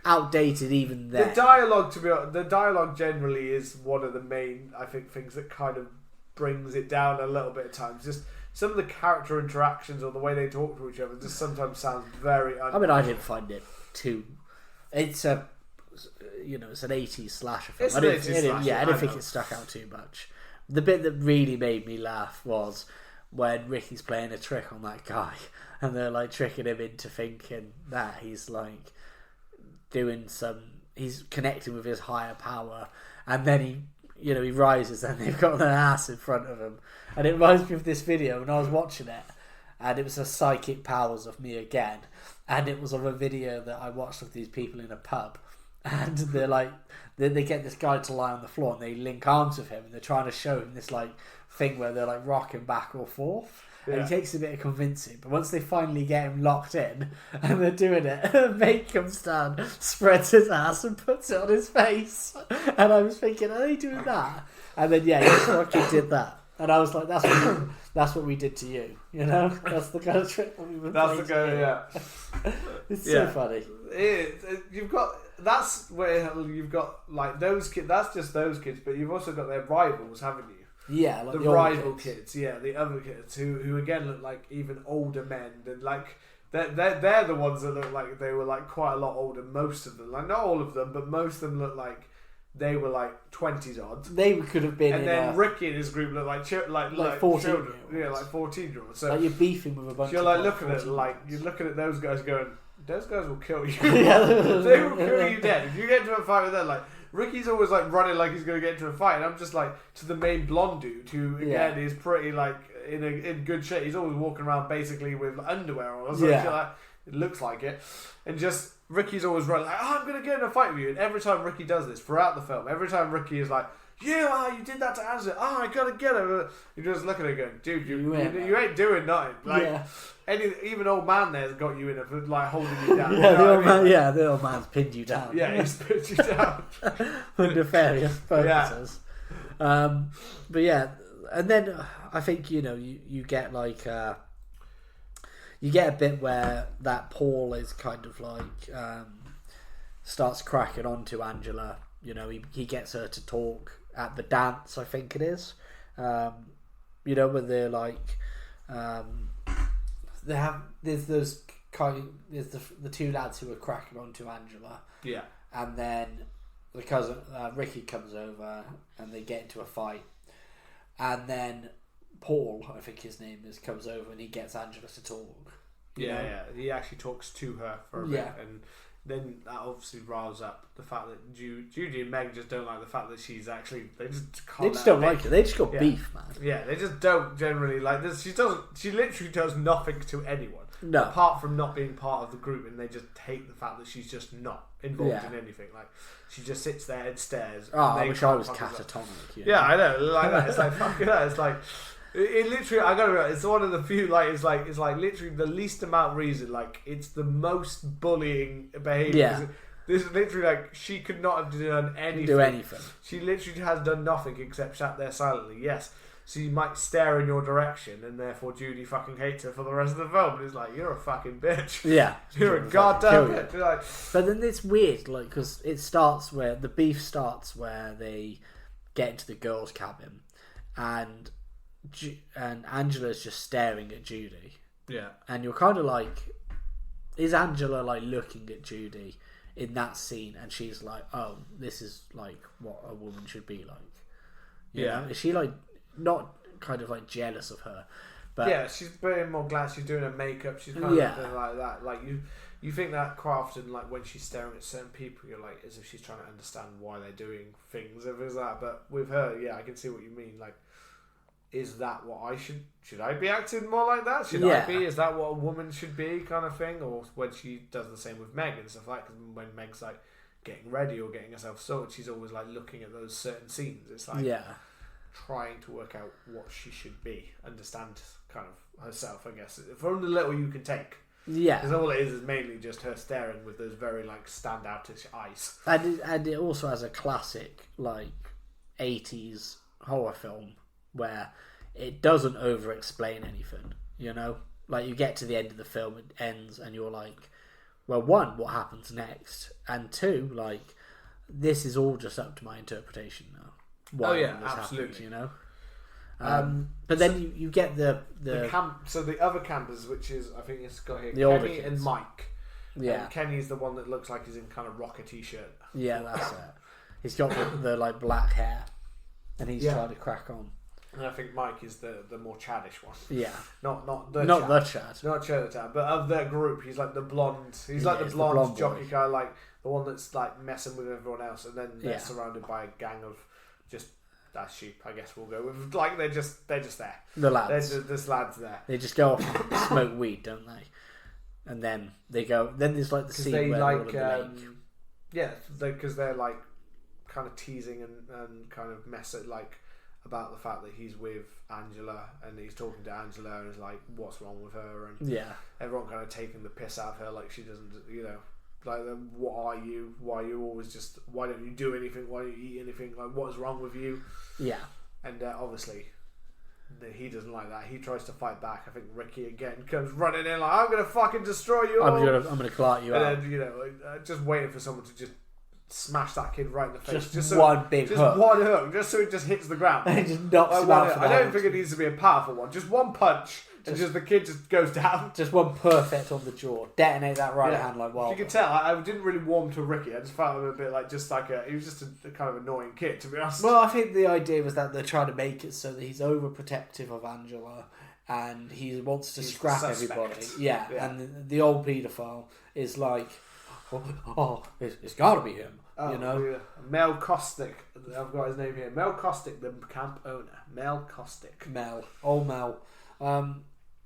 outdated even then. The dialogue generally is one of the main, I think, things that kind of brings it down a little bit at times. Just some of the character interactions or the way they talk to each other just sometimes sounds very. I mean, I didn't find it too. It's an 80s slasher film. I didn't think it stuck out too much. The bit that really made me laugh was when Ricky's playing a trick on that guy, and they're like tricking him into thinking that he's like he's connecting with his higher power, and then he rises and they've got their ass in front of him, and it reminds me of this video when I was watching it, and it was the psychic powers of me again, and it was of a video that I watched of these people in a pub, and they're like, they get this guy to lie on the floor and they link arms with him, and they're trying to show him this like thing where they're like rocking back or forth. And it takes a bit of convincing, but once they finally get him locked in and they're doing it, Meg comes down, spreads his ass and puts it on his face. And I was thinking, are they doing that? And then he fucking did that. And I was like, that's what we did to you, you know? That's the kind of trick that we were playing. That's the kind of, It's so funny. That's where you've got like those kids. That's just those kids, but you've also got their rivals, haven't you? Yeah, like the rival kids, the other kids who again look like even older men, and like they're the ones that look like they were like quite a lot older. Most of them, like not all of them, but most of them look like they were like 20s odd. They could have been. And then Ricky and his group look like 14 children, like 14-year-olds. So like you're beefing with a bunch. You're of like looking at you're looking at those guys going, those guys will kill you. Yeah, they will kill you dead if you get into a fight with them. Like. Ricky's always like running like he's going to get into a fight, and I'm just like to the main blonde dude who again is pretty like in good shape. He's always walking around basically with underwear on or something. Like, it looks like it, and just Ricky's always running like, oh, I'm going to get in a fight with you. And every time Ricky does this throughout the film, every time Ricky is like, you did that to Angela. Oh, I gotta get her. You're just looking at her going, dude, you ain't doing nothing. Like, even old man there's got you in it, like holding you down. The old man's pinned you down. Yeah, he's pinned you down for nefarious purposes. But yeah, and then I think you get like you get a bit where that Paul is kind of like starts cracking onto Angela. He gets her to talk at the dance, I think it is. When they're like, there's those there's the two lads who are cracking onto Angela. Yeah. And then the cousin Ricky comes over and they get into a fight. And then Paul, I think his name is, comes over and he gets Angela to talk. Yeah. He actually talks to her for a bit, and then that obviously riles up the fact that Judy and Meg just don't like the fact that she's actually they just don't like her. They just got beef, man. Yeah, they just don't generally like this. She literally does nothing to anyone. No. Apart from not being part of the group, and they just hate the fact that she's just not involved in anything. Like she just sits there and stares. Oh, I wish I was catatonic. Yeah, I know. Like that. It's like fucking that. It's like it literally. I gotta remember, it's one of the few. Like it's like literally the least amount reason. Like it's the most bullying behavior. Yeah. This is literally like she could not have done anything. Do anything. She literally has done nothing except sat there silently. Yes. So you might stare in your direction, and therefore Judy fucking hates her for the rest of the film. And it's like, you're a fucking bitch. Yeah. You're a goddamn bitch. Like, but then it's weird, like, because it starts where the beef starts where they get into the girls' cabin, and Angela's just staring at Judy. Yeah. And you're kind of like, is Angela like looking at Judy in that scene, and she's like, oh, this is like what a woman should be like. You know? Is she like not kind of like jealous of her? But yeah, she's being more glad she's doing her makeup. She's kind of doing like that. Like you think that quite often, like when she's staring at certain people, you're like, as if she's trying to understand why they're doing things. If it's that, but with her, I can see what you mean. Like, is that what I should I be acting more like that? Should I be? Is that what a woman should be, kind of thing? Or when she does the same with Meg and stuff like that, because when Meg's like getting ready or getting herself sorted, she's always like looking at those certain scenes. It's like trying to work out what she should be, understand kind of herself, I guess, from the little you can take. Yeah, because all it is mainly just her staring with those very like standoutish eyes. And it also has a classic like 80s horror film where it doesn't over explain anything, like you get to the end of the film, it ends and you're like, well, one, what happens next, and two, like, this is all just up to my interpretation now. Absolutely. Happens, but then you get the camp. So the other campers, which is, I think it's got here, the Kenny and Mike. Yeah, and Kenny's the one that looks like he's in kind of rocker t-shirt. Yeah, that's it. He's got the like black hair, and he's trying to crack on. And I think Mike is the more Chadish one. Yeah, not Chad, but of their group, he's like the blonde. He's like the blonde jockey guy, like the one that's like messing with everyone else, and then they're surrounded by a gang of just That's sheep, I guess we'll go with. Like, they're just there. The lads. There's lads there. They just go off and smoke weed, don't they? And then they go. Then there's like the scene they where like, they're all in the lake. yeah, because they're like kind of teasing and kind of messing like about the fact that he's with Angela and he's talking to Angela and is like, what's wrong with her? And Yeah. everyone kind of taking the piss out of her, like she doesn't, like, what are you? Why are you always just? Why don't you do anything? Why don't you eat anything? Like, what is wrong with you? Yeah. And obviously, he doesn't like that. He tries to fight back. I think Ricky again comes running in like, I'm gonna fucking destroy you all. I'm gonna clot you out. And then, just waiting for someone to just smash that kid right in the face. Just so, one big just hook. one hook, just so it just hits the ground. And he just knocks Like, him out for I that. don't think it needs to be a powerful one. Just one punch, and just the kid just goes down. Just one perfect on the jaw. Detonate that right hand like wild. You can tell, I didn't really warm to Ricky. I just felt him a bit like, he was just a kind of annoying kid, to be honest. Well, I think the idea was that they're trying to make it so that he's overprotective of Angela and he wants to scrap everybody. Yeah, and the old paedophile is like, it's got to be him. Yeah. Mel Kostick. I've got his name here. Mel Kostick, the camp owner. Mel Kostick. Old Mel.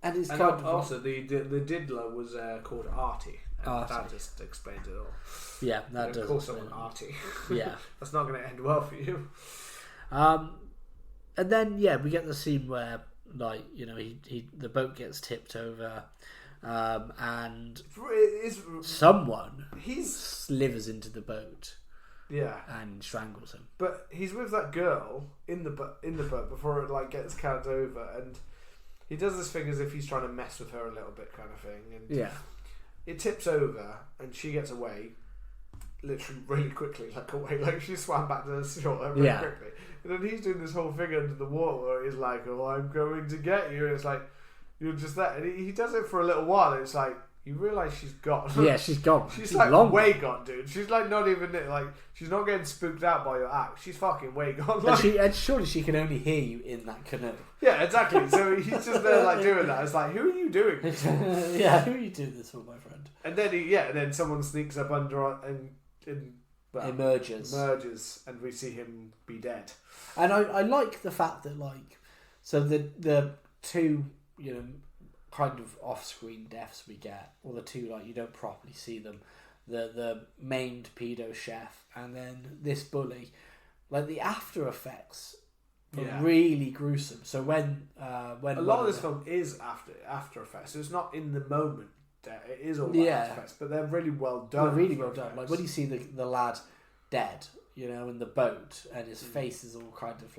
And it's kind of also the diddler was called Artie. Artie. That just explains it all. Yeah, that does. Call someone Artie. Yeah, that's not going to end well for you. And then we get the scene where the boat gets tipped over. And someone slithers into the boat, and strangles him. But he's with that girl in the boat before it gets carried over, and he does this thing as if he's trying to mess with her a little bit, kind of thing. And it tips over, and she gets away, literally really quickly, like she swam back to the shore really quickly. And then he's doing this whole thing under the water where he's like, "Oh, I'm going to get you," and it's like, you're just there. And he does it for a little while, and it's like, you realise she's gone. Yeah, she's gone. she's like long way gone, dude. She's like not even she's not getting spooked out by your act. She's fucking way gone. And surely she can only hear you in that canoe. Yeah, exactly. So he's just there doing that. It's like, who are you doing? Yeah, who are you doing this for, my friend? And then and then someone sneaks up under and emerges, and we see him be dead. And I like the fact that so the two kind of off-screen deaths we get, or the two you don't properly see them, the maimed pedo chef and then this bully, the after effects are really gruesome. So when a lot of this film is after effects, so it's not in the moment. It is all after effects, but they're really well done. They're really well done. When you see the lad dead, in the boat, and his face is all kind of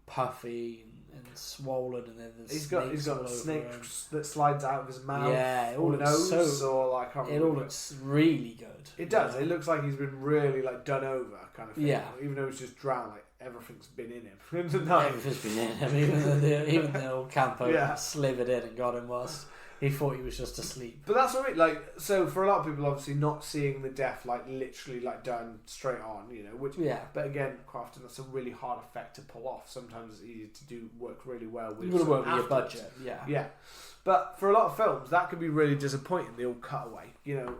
puffy and swollen, and then he's got snakes that slides out of his mouth. Yeah, it all looks it all looks really good. It does. It looks like he's been really done over, kind of thing. Yeah. Even though he's just drowned, everything's been in him. Everything's been in him. Even the old campo slivered in and got him whilst he thought he was just asleep. But that's what I mean. So for a lot of people, obviously not seeing the death literally done straight on, which But again, quite often that's a really hard effect to pull off. Sometimes it's easy to work really well with. You've got to work with your budget, yeah. But for a lot of films, that can be really disappointing. The old cutaway,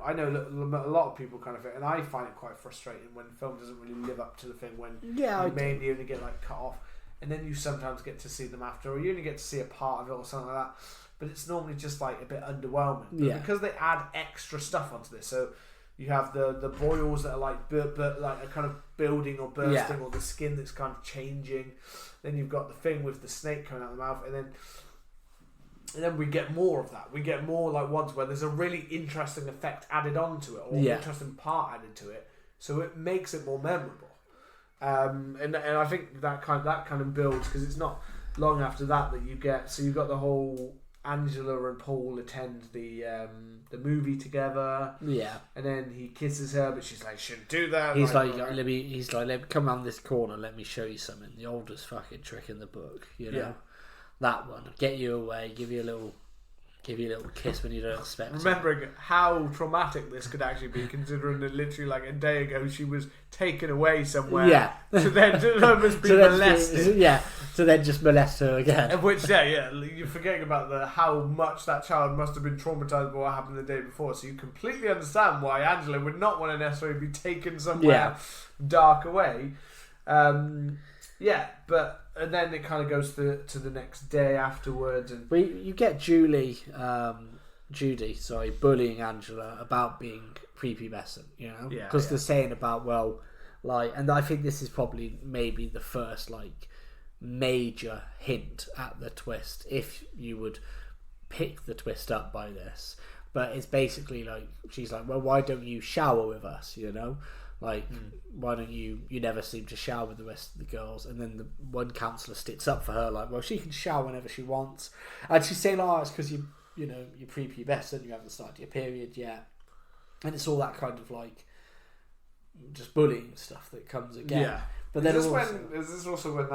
I know a lot of people kind of think, and I find it quite frustrating when film doesn't really live up to the thing. When you mainly only get cut off, and then you sometimes get to see them after, or you only get to see a part of it or something like that. But it's normally just a bit underwhelming. But because they add extra stuff onto this, so you have the boils that are are kind of building or bursting, or the skin that's kind of changing. Then you've got the thing with the snake coming out of the mouth, and then we get more of that. We get more ones where there's a really interesting effect added onto it, or an interesting part added to it, so it makes it more memorable. And I think that kind of builds, because it's not long after that you get. So you've got the whole Angela and Paul attend the movie together. Yeah. And then he kisses her, but she's like, shouldn't do that. He's like, let me come around this corner, let me show you something. The oldest fucking trick in the book, Yeah. That one. Get you away, give you a little kiss when you don't expect it. Remembering how traumatic this could actually be, considering that literally a day ago she was taken away somewhere. Yeah. To then almost be molested. To then just molest her again. Which, you're forgetting about how much that child must have been traumatised by what happened the day before. So you completely understand why Angela would not want to necessarily be taken somewhere dark away. Yeah, and then it kind of goes to the next day afterwards, and you get Judy, bullying Angela about being prepubescent, you know, because they're saying about and I think this is probably maybe the first major hint at the twist, if you would pick the twist up by this. But it's basically she's like, well, why don't you shower with us, you know? Why don't you never seem to shower with the rest of the girls? And then the one counsellor sticks up for her, well, she can shower whenever she wants. And she's saying, it's because you're prepubescent, you haven't started your period yet. And it's all that kind of just bullying stuff that comes again. Yeah. But then is this also when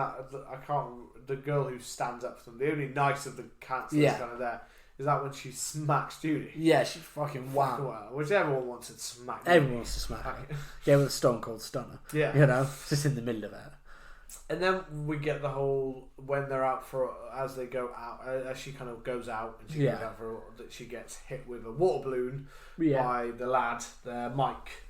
the girl who stands up to them, the only nice of the counsellors kind of there, is that when she smacks Judy? Yeah, she fucking wow. Which everyone wants to smack. Everyone wants to smack her. Yeah, with a Stone Cold Stunner. Yeah. You know, just in the middle of it. And then we get the whole, when they're out as they go out, as she kind of goes out, and she goes out that she gets hit with a water balloon by the lad, Mike.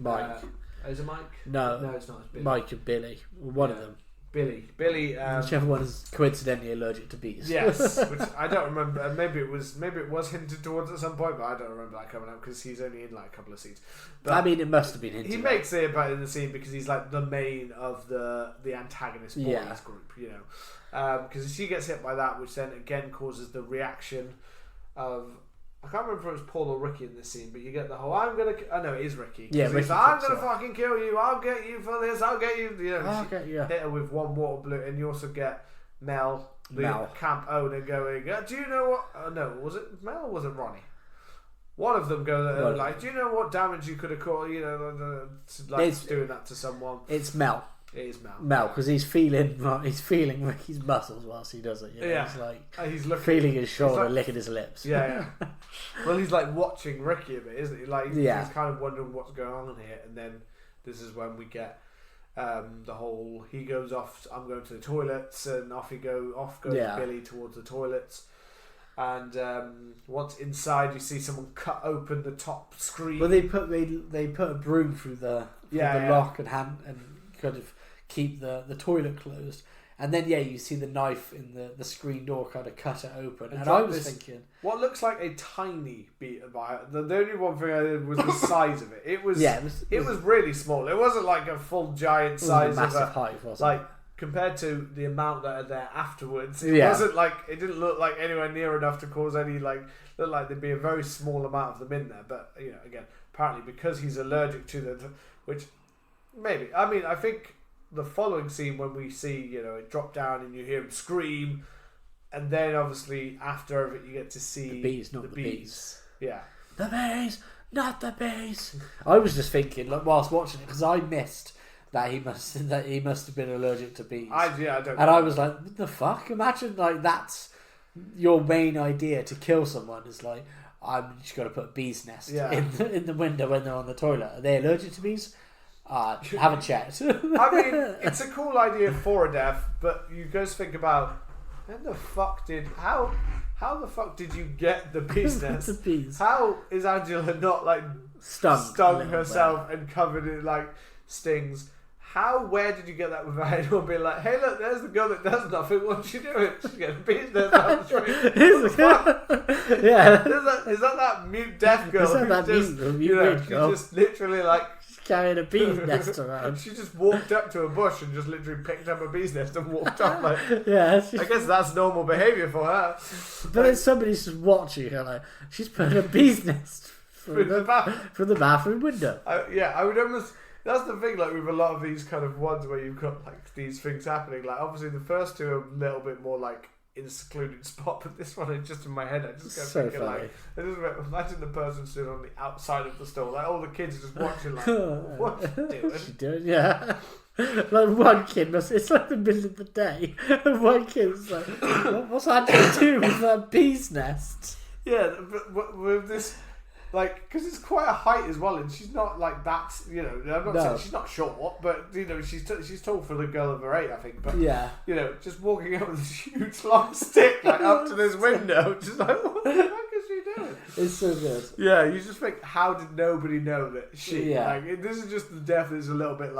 Is it Mike? No, it's not. It's Billy. Mike and Billy. One of them. Billy. Whichever one is coincidentally allergic to bees. Yes, which I don't remember. Maybe it was hinted towards at some point, but I don't remember that coming up because he's only in a couple of scenes. But I mean, it must have been hinted. He makes it about in the scene because he's the main of the antagonist boys group, you know. Because she gets hit by that, which then again causes the reaction of. I can't remember if it was Paul or Ricky in this scene, but you get the whole it is Ricky. Yeah, Ricky I'm going to fucking kill you. I'll get you for this. I'll get you. You know, I'll get you. Hit her with one water balloon, and you also get Mel, the camp owner, going, do you know what? No, was it Mel or was it Ronnie? One of them goes, do you know what damage you could have caused? You know, doing that to someone. It's Mel. It is Mel. Mel, because he's feeling Ricky's muscles whilst he does it. You know? Yeah. He's feeling his shoulder, licking his lips. Yeah. Well, he's watching Ricky a bit, isn't he? He's kind of wondering what's going on here, and then this is when we get the whole. He goes off. I'm going to the toilets, and off goes Billy towards the toilets. And once inside, you see someone cut open the top screen. Well, they put a broom through the lock and kind of keep the toilet closed, and then you see the knife in the screen door kind of cut it open, and I was thinking what looks like a tiny bit of it. The only one thing I did was the size of it. It was really small. It wasn't like a full giant size massive of height, wasn't it? Compared to the amount that are there afterwards. It wasn't it didn't look like anywhere near enough to cause any look like there'd be a very small amount of them in there. But again, apparently because he's allergic to them, which maybe I think. The following scene when we see it drop down and you hear him scream, and then obviously after it you get to see the bees, not the bees. Yeah, the bees, not the bees. I was just thinking, whilst watching it, because I missed that he must have been allergic to bees. I don't. And I was like, what the fuck? Imagine that's your main idea to kill someone is I'm just going to put a bee's nest in the window when they're on the toilet. Are they allergic to bees? Haven't checked. I mean, it's a cool idea for a death, but you guys think about how the fuck did you get the bee's nest? The bees. How is Angela not stung herself and covered in stings? Where did you get that without anyone being like, hey look, there's the girl that does nothing, what's she doing? She's getting bees nest out the tree. Yeah. Is that mute deaf girl? Is that mute girl? She's just literally carrying a bee's nest around. She just walked up to a bush and just literally picked up a bee's nest and walked off. I guess that's normal behaviour for her. But then somebody's just watching her she's putting a bee's nest from the bathroom window. I would almost. That's the thing, with a lot of these kind of ones where you've got these things happening. Obviously the first two are a little bit more in a secluded spot, but this one is just in my head. I just kept thinking imagine the person stood on the outside of the store, all the kids are just watching, what's she doing? Yeah. One kid it's the middle of the day, and one kid's what's that to do with that bee's nest? Yeah, but with this. Because it's quite a height as well, and she's not that. I'm not saying she's not short, but she's tall for the girl of her age, I think. But just walking up with this huge long stick up to this window, just what the fuck is she doing? It's so good. Yeah, you just think, how did nobody know that she? Yeah. This is just the death is a little bit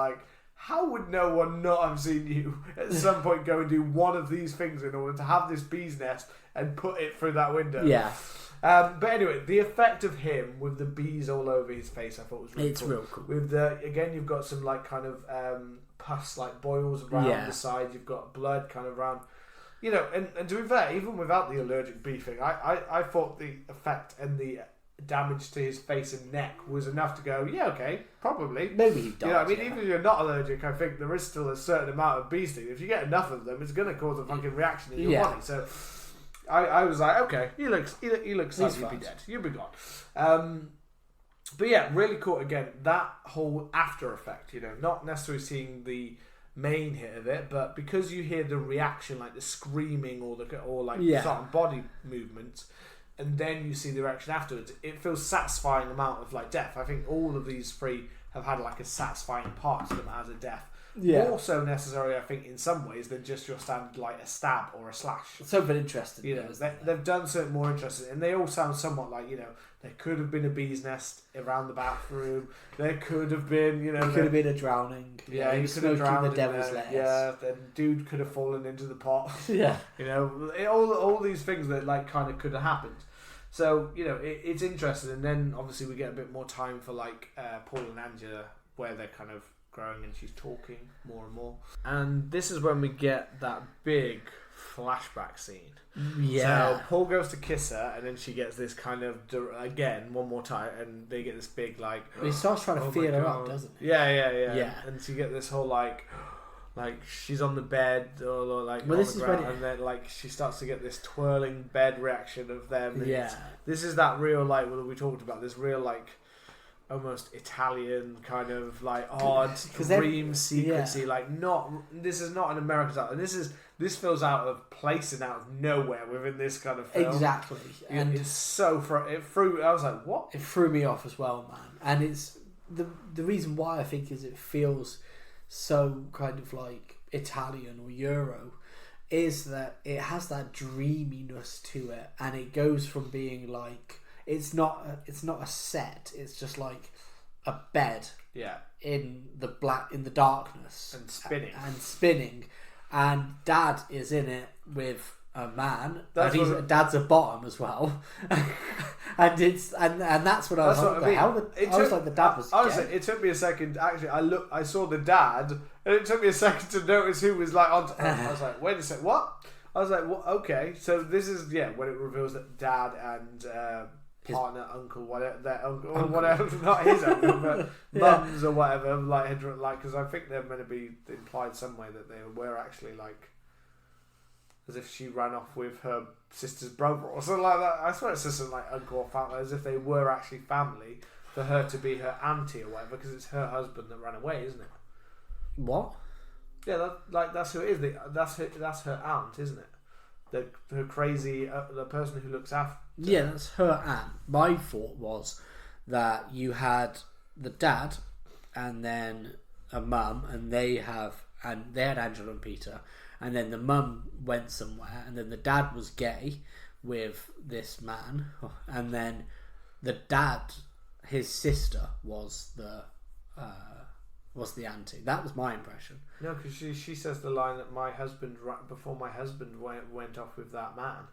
how would no one not have seen you at some point go and do one of these things in order to have this bee's nest and put it through that window? Yeah. But anyway, the effect of him with the bees all over his face, I thought was really cool. Real cool. With again, you've got some like kind of pus like boils around the side. You've got blood kind of around, you know. And to be fair, even without the allergic bee thing, I thought the effect and the damage to his face and neck was enough to go, yeah, okay, probably. Maybe he died. You know, I mean, even if you're not allergic, I think there is still a certain amount of bee sting. If you get enough of them, it's going to cause a fucking reaction in your body. So I was like, okay, he looks like he'd be dead. You'd be gone. But yeah, really cool. Again, that whole after effect, you know, not necessarily seeing the main hit of it, but because you hear the reaction, like the screaming or certain body movements, and then you see the reaction afterwards, it feels satisfying amount of like death. I think all of these three have had like a satisfying part to them as a death. Yeah. More so necessary, I think, in some ways than just your standard like a stab or a slash. Something interesting. You know, they've done something more interesting, and they all sound somewhat like, you know, there could have been a bee's nest around the bathroom. There could have been, you know, there could have been a drowning. Yeah, he was smoking the devil's lettuce. Yeah, the dude could have fallen into the pot. Yeah, you know, all these things that like kind of could have happened. So you know, it's interesting, and then obviously we get a bit more time for like Paul and Angela, where they're kind of growing and she's talking more and more. And this is when we get that big flashback scene. Yeah. So Paul goes to kiss her, and then she gets this kind of again one more time, and they get this big like. He starts trying to feel her up, doesn't he? Yeah. And she get this whole like she's on the bed or like on the ground, and then like she starts to get this twirling bed reaction of them. And this is that real like what we talked about. This real like. Almost Italian kind of like odd dream secrecy, like not. This is not an American style, and this feels out of place and out of nowhere within this kind of film. Exactly, and it's so it threw. I was like, what? It threw me off as well, man. And it's the reason why I think is it feels so kind of like Italian or Euro, is that it has that dreaminess to it, and it goes from being like. It's not a set. It's just like a bed. Yeah. In the darkness and spinning, and Dad is in it with a man. Dad's a bottom as well, and that's what I was like. I was like, the dad was. Honestly, it took me a second. Actually, I saw the dad, and it took me a second to notice who was like on. I was like, wait a second, what? I was like, well, okay, so this is when it reveals that Dad and. Partner, uncle, whatever, their uncle, or whatever, not his uncle, but mums or whatever, like, because I think they're meant to be implied some way that they were actually like, as if she ran off with her sister's brother or something like that. I swear it's just something like uncle or family, as if they were actually family for her to be her auntie or whatever, because it's her husband that ran away, isn't it? What? Yeah, that's who it is. That's her aunt, isn't it? Her crazy, the person who looks after. Yeah, that's her aunt. My thought was that you had the dad, and then a mum, and they had Angela and Peter, and then the mum went somewhere, and then the dad was gay with this man, and then the dad, his sister was the auntie. That was my impression. No, because she says the line that before my husband went off with that man.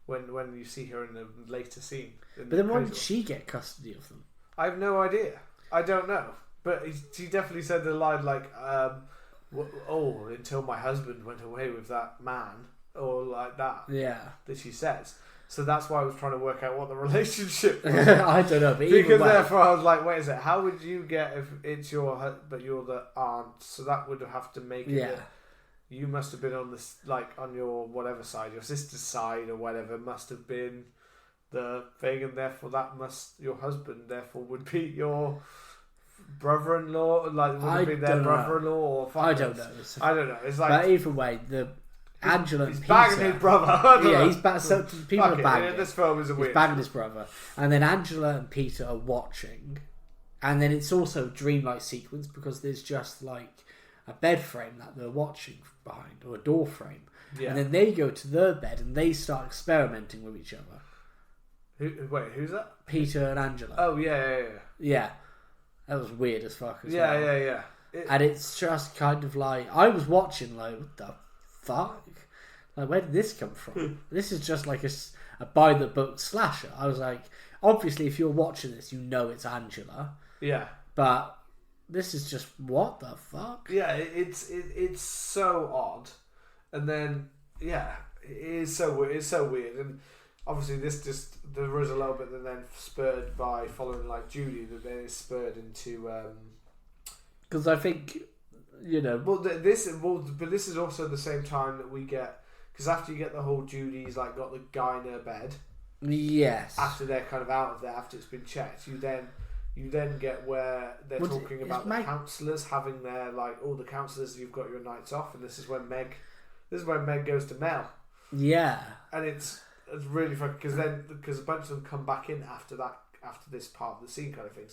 When you see her in the later scene. But then why did she get custody of them? I have no idea. I don't know. But she definitely said the line like, until my husband went away with that man, or like that. Yeah. That she says. So that's why I was trying to work out what the relationship was. I don't know. But because therefore I was like, wait a second, how would you get if it's but you're the aunt? So that would have to make it that you must have been on this, like on your whatever side, your sister's side or whatever, must have been the thing, and therefore your husband therefore would be your brother-in-law, like would be their brother-in-law or father. I don't know. I don't know. It's like, but either way, Angela and he's Peter. He's bagging his brother. He's bagging. So people are bagging. This film is a weird. He's bagging his brother, and then Angela and Peter are watching, and then it's also a dreamlike sequence because there's just like a bed frame that they're watching behind, or a door frame, and then they go to their bed and they start experimenting with each other. Who's that? Peter and Angela. Oh yeah. Yeah, that was weird as fuck. Yeah. And it's just kind of like, I was watching like, what the fuck? Like, where did this come from? This is just like a by-the-book slasher. I was like, obviously, if you're watching this, you know it's Angela. Yeah. But this is just, what the fuck? Yeah, it's so odd. And then, yeah, it is so weird. It's so weird. And obviously, there is a little bit that then spurred by following like Judy, that then is spurred into... Because I think, you know... but this is also the same time that we get... Because after you get the whole Judy's like got the guy in her bed... Yes. After they're kind of out of there, after it's been checked, you then get where they're talking about the counsellors having their, like, all the counsellors, you've got your nights off, and this is when Meg goes to Mel. Yeah. And it's really funny, because a bunch of them come back in after this part of the scene kind of thing.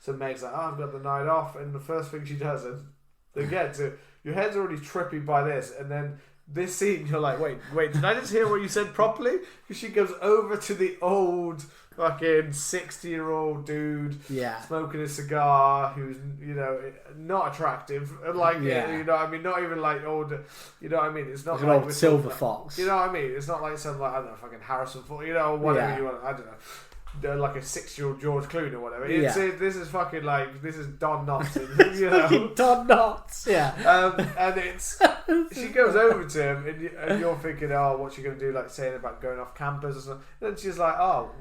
So Meg's like, oh, I've got the night off, and the first thing she does, and again, so your head's already trippy by this, and then this scene, you're like, wait, did I just hear what you said properly? Because she goes over to the old fucking 60-year-old dude, smoking a cigar, who's, you know, not attractive, like, you know what I mean, not even like old, you know what I mean, it's not like old silver fox, you know what I mean, it's not like some, like, I don't know, fucking Harrison Ford, you know, whatever you want, I don't know, like a 6-year-old George Clooney or whatever. This is fucking like, this is Don Knotts, you know. Don Knotts, and it's, she goes over to him, and you're thinking, oh, what's she going to do, like saying about going off campus or something. And then she's like, oh,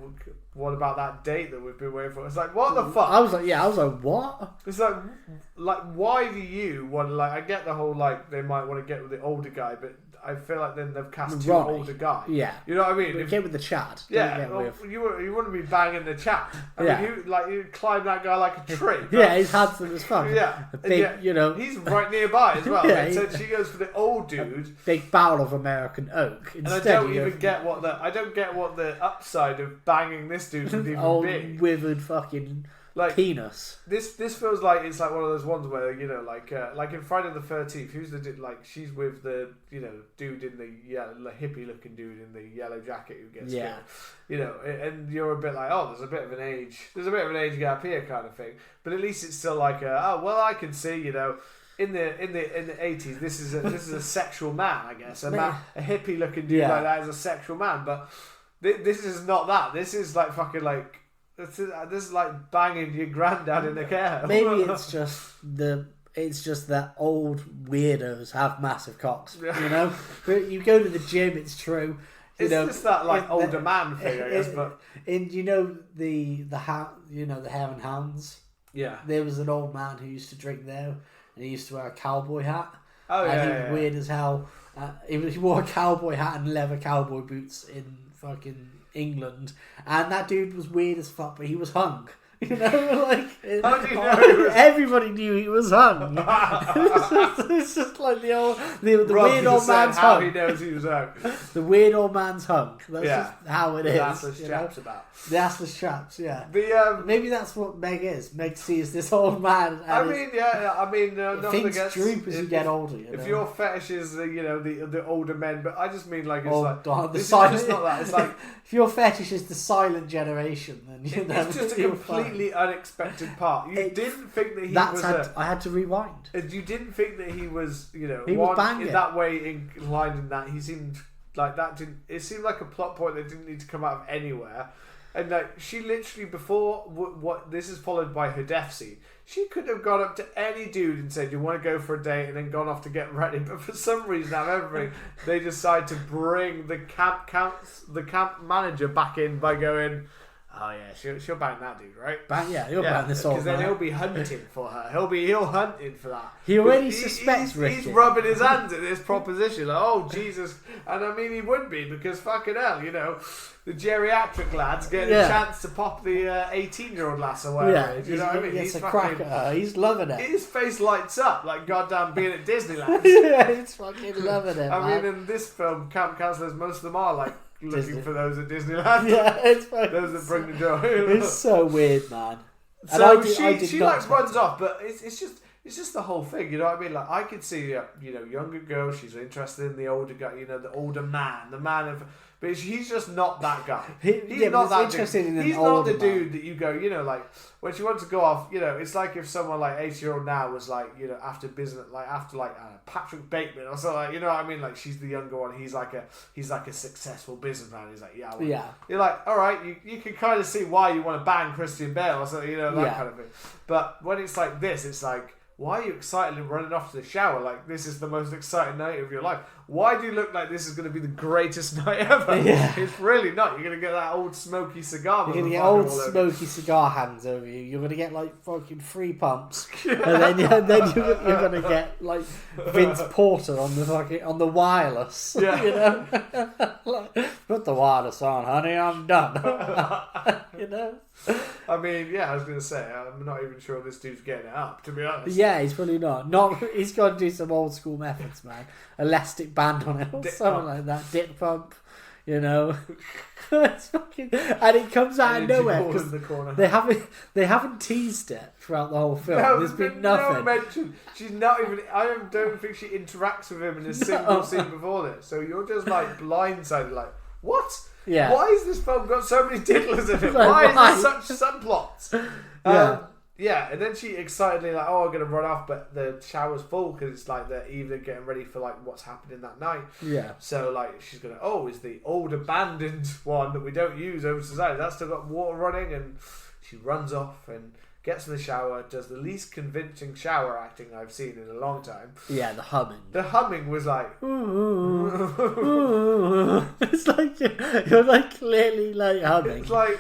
what about that date that we've been waiting for? It's like, what the fuck? I was like, what? It's like why do you want, like, I get the whole, like, they might want to get with the older guy, but I feel like then they've cast two older guys. Yeah. You know what I mean? Get with the Chad. Yeah. Well, you wouldn't be banging the Chad. I mean, you climb that guy like a tree. Yeah, he's handsome as fuck. Yeah. Big, you know. He's right nearby as well. So she goes for the old dude. Big barrel of American oak. Instead, and I don't get what the upside of banging this dude would even old, be. Withered fucking... like penis. This feels like it's like one of those ones where, you know, like in Friday the 13th, who's the like, she's with the, you know, dude in the hippie looking dude in the yellow jacket who gets killed, you know, and you're a bit like, oh, there's a bit of an age gap here kind of thing, but at least it's still like I can see, you know, in the 80s this is a sexual man, I guess, a hippie looking dude like that is a sexual man, but this is not that. This is like fucking like. This is like banging your granddad in the care. Maybe it's just that old weirdos have massive cocks, you know. But you go to the gym, it's true. It's just that like older man thing, I guess. But you know the Hare and Hounds. Yeah, there was an old man who used to drink there, and he used to wear a cowboy hat. Oh yeah, and he was weird as hell. He wore a cowboy hat and leather cowboy boots in fucking England, and that dude was weird as fuck, but he was hung. You know, like how do you know everybody knew he was hung. it's just like the weird old man's how hung. He knows he was hung. The weird old man's hung. That's just how it is. That's the straps about. That's the straps. Yeah. Maybe that's what Meg is. Meg sees this old man. And things droop as you get older. You know? If your fetish is the older men, but I just mean like it's the silent. Is not that. It's like if your fetish is the silent generation, then it's just a completely unexpected part. You didn't think that he was. I had to rewind. You didn't think that he was, he was banging in that way inclined in that he seemed like that. It seemed like a plot point that didn't need to come out of anywhere. And like she literally before what this is followed by her death scene. She could have gone up to any dude and said, "Do you want to go for a date?" and then gone off to get ready. But for some reason, out of everything, they decide to bring the camp manager back in by going, "Oh yeah, she'll bang that dude, right?" Bang this old man. Because then he'll be hunting for her. He'll hunting for that. He already suspects Ricky. He's rubbing his hands at this proposition. Like, oh Jesus! And I mean, he would be because fucking hell, you know, the geriatric lads getting a chance to pop the 18-year-old lass or whatever. Yeah, you know what I mean? He's a cracker. He's loving it. His face lights up like goddamn being at Disneyland. Yeah, he's fucking loving it. I mean, in this film, camp counselors, most of them are like. Looking for those at Disneyland. Yeah, it's those that bring the joy. It's so weird, man. And so she like runs off, but it's just the whole thing. You know what I mean? Like I could see, younger girl. She's interested in the older guy. You know, the older man, the man of. But he's just not that guy. He's not that dude. He's not the dude that you go, like when she wants to go off, it's like if someone like 80-year-old now was like, after business, like after like Patrick Bateman or something, like, you know what I mean? Like she's the younger one. He's like a successful businessman. He's like, You're like, all right, you can kind of see why you want to bang Christian Bale or something, that kind of thing. But when it's like this, it's like, why are you excited and running off to the shower? Like, this is the most exciting night of your life. Why do you look like this is going to be the greatest night ever? Yeah. It's really not. You're going to get that old smoky cigar. You're going to get old smoky cigar hands over you. You're going to get, like, fucking 3 pumps. And then you're going to get, like, Vince Porter on the wireless. Yeah. Like, put the wireless on, honey, I'm done. I mean, I was going to say, I'm not even sure this dude's getting it up, to be honest. Yeah, he's probably not. He's got to do some old school methods, man. Elastic band on it, or something like that. Dip pump, It's fucking, and it comes out of nowhere because they haven't teased it throughout the whole film. There's been nothing. No mention. She's not even. Don't think she interacts with him in a single scene before this. So you're just like blindsided, like what? Yeah. Why has this film got so many diddlers in it? Like, why is there such subplots? Yeah. And then she excitedly like, I'm going to run off, but the shower's full because it's like they're even getting ready for like what's happening that night. Yeah. So like she's going to, is the old abandoned one that we don't use over society, that's still got water running, and she runs off and gets in the shower, does the least convincing shower acting I've seen in a long time. Yeah, the humming. The humming was like... It's like you're like clearly like humming. It's like...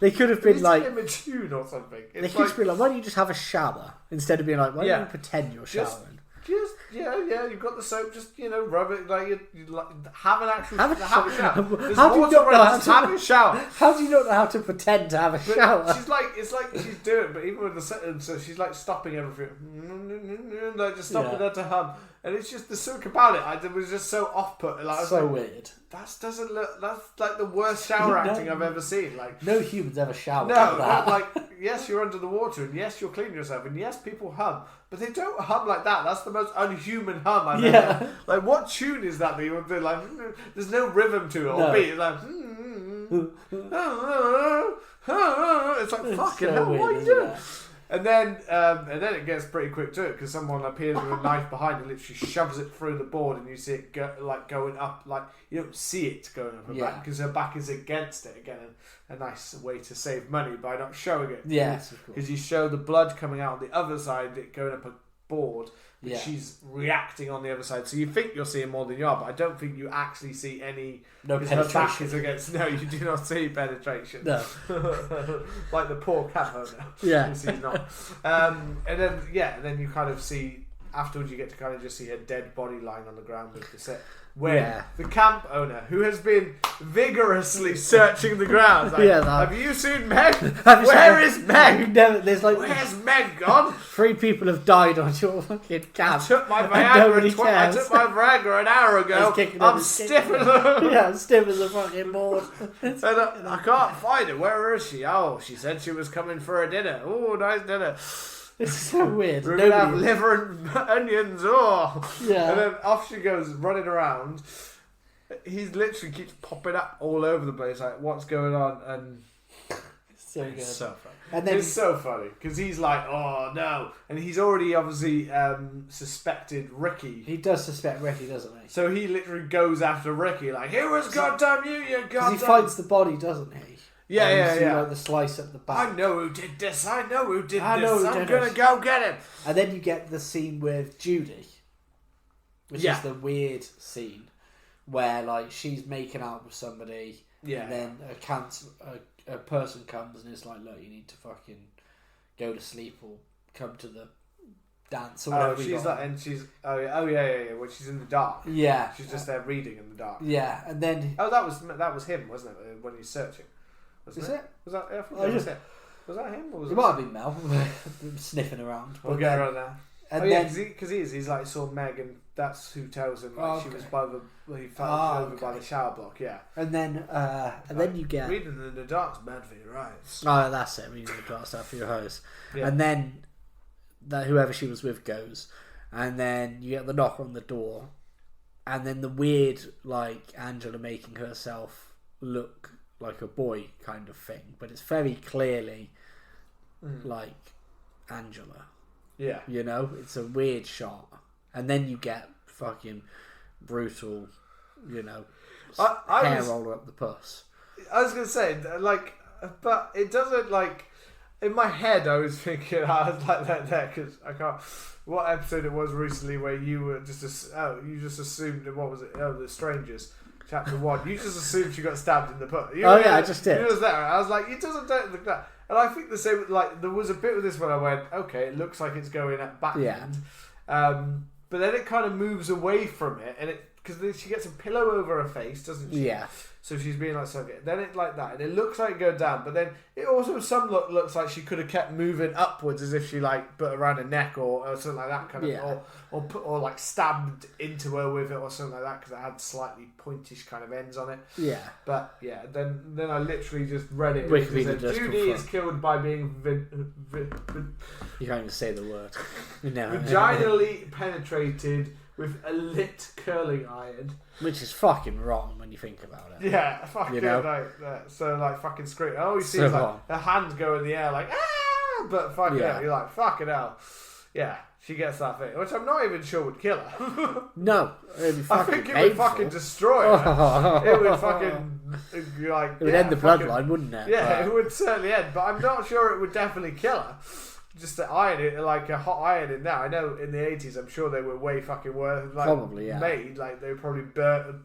They could have been like... in a tune or something. They could have been like, why don't you just have a shower? Instead of being like, why don't you pretend you're showering? You've got the soap, just, rub it, like, you like, have a shower. How do you not know how to have a shower? How do you not know how to pretend to have a shower? She's like, it's like she's doing it, but even with the sentence, so she's like stopping everything, like just stopping her to hum. And it's just the something about it. It was just so off-put. Like, so weird. That doesn't look. That's like the worst shower acting I've ever seen. Like no humans ever shower. No, like yes, you're under the water, and yes, you're cleaning yourself, and yes, people hum, but they don't hum like that. That's the most unhuman hum I've ever. Like, what tune is that you would do? Like, there's no rhythm to it or beat. It's like, it's like fucking so hell. Weird, what are you doing? And then it gets pretty quick too, because someone appears with a knife behind and literally shoves it through the board, and you see it going up. Like, you don't see it going up her back because her back is against it. Again, a nice way to save money by not showing it. Yes, because you show the blood coming out on the other side, it going up a board. But she's reacting on the other side, so you think you're seeing more than you are, but I don't think you actually see any. No penetration. Her back is against. No, you do not see penetration. No, like the poor cat owner. Yeah, he's not. And then you kind of see afterwards. You get to kind of just see her dead body lying on the ground with the set. Where the camp owner, who has been vigorously searching the grounds, like, have you seen Meg? Where is Meg? Where's Meg gone? 3 people have died on your fucking camp. I took my Viagra an hour ago. I'm stiff as I'm stiff as a fucking board. And I can't find her. Where is she? Oh, she said she was coming for a dinner. Oh, nice dinner. It's so weird. We're going to have liver and onions. Oh. Yeah. And then off she goes running around. He literally keeps popping up all over the place. Like, what's going on? And so good. It's so funny. And then it's so funny because he's like, oh no. And he's already obviously suspected Ricky. He does suspect Ricky, doesn't he? So he literally goes after Ricky. Like, who was goddamn you goddamn. Because he finds the body, doesn't he? Yeah. Like the slice at the back. I know who did this. I'm going to go get him. And then you get the scene with Judy, which is the weird scene where like she's making out with somebody, and then a person comes and is like, "Look, you need to fucking go to sleep or come to the dance or whatever." She's like, and she's yeah. Well, she's in the dark. Yeah, she's just there reading in the dark. Yeah, and then that was him, wasn't it? When he's searching. Is it? Was that? I think that was it. Was that him? Or was it might have been Mel sniffing around. We'll get around there. And because he's like saw Meg, and that's who tells him she was by he fell over by the shower block. Yeah. And then you get reading in the dark's bad for your eyes. Oh, that's it. Reading in the dark's bad for your eyes. Yeah. And then whoever she was with goes, and then you get the knock on the door, and then the weird, like, Angela making herself look like a boy kind of thing, but it's very clearly like Angela. Yeah. You know, it's a weird shot. And then you get fucking brutal, you know, hair roller up the puss. I was going to say, like, but it doesn't, like, in my head I was thinking, I was like that there, because I can't, what episode it was recently where you were just, you just assumed, what was it, The Strangers, chapter 1, you just assumed she got stabbed in the butt. I just did. You was there, I was like, it doesn't look that. And I think the same, like, there was a bit with this when I went, okay, it looks like it's going at backhand. But then it kind of moves away from it, and because she gets a pillow over her face, doesn't she? Yeah. So she's being like, so good. Then it's like that, and it looks like it go down, but then it also looks like she could have kept moving upwards as if she like put around her neck or something like that kind of, or like stabbed into her with it or something like that because it had slightly pointish kind of ends on it. Yeah. But yeah, then I literally just read it. Wikipedia It said, Judy is killed by being you can't even say the word. No. Vaginally penetrated with a lit curling iron. Which is fucking wrong when you think about it. Yeah, fucking like that. So like fucking scream. Oh, you see like her hands go in the air like ah, but fucking hell, you're like fucking hell. Yeah, she gets that thing, which I'm not even sure would kill her. No, it'd be fucking I think it painful. would fucking destroy her. It would fucking like it would end the bloodline, wouldn't it? Yeah, it would certainly end. But I'm not sure it would definitely kill her. Just to iron it, like a hot iron in now. I know in the 80s, I'm sure they were way fucking worse. Like, probably, yeah. Made, like they were probably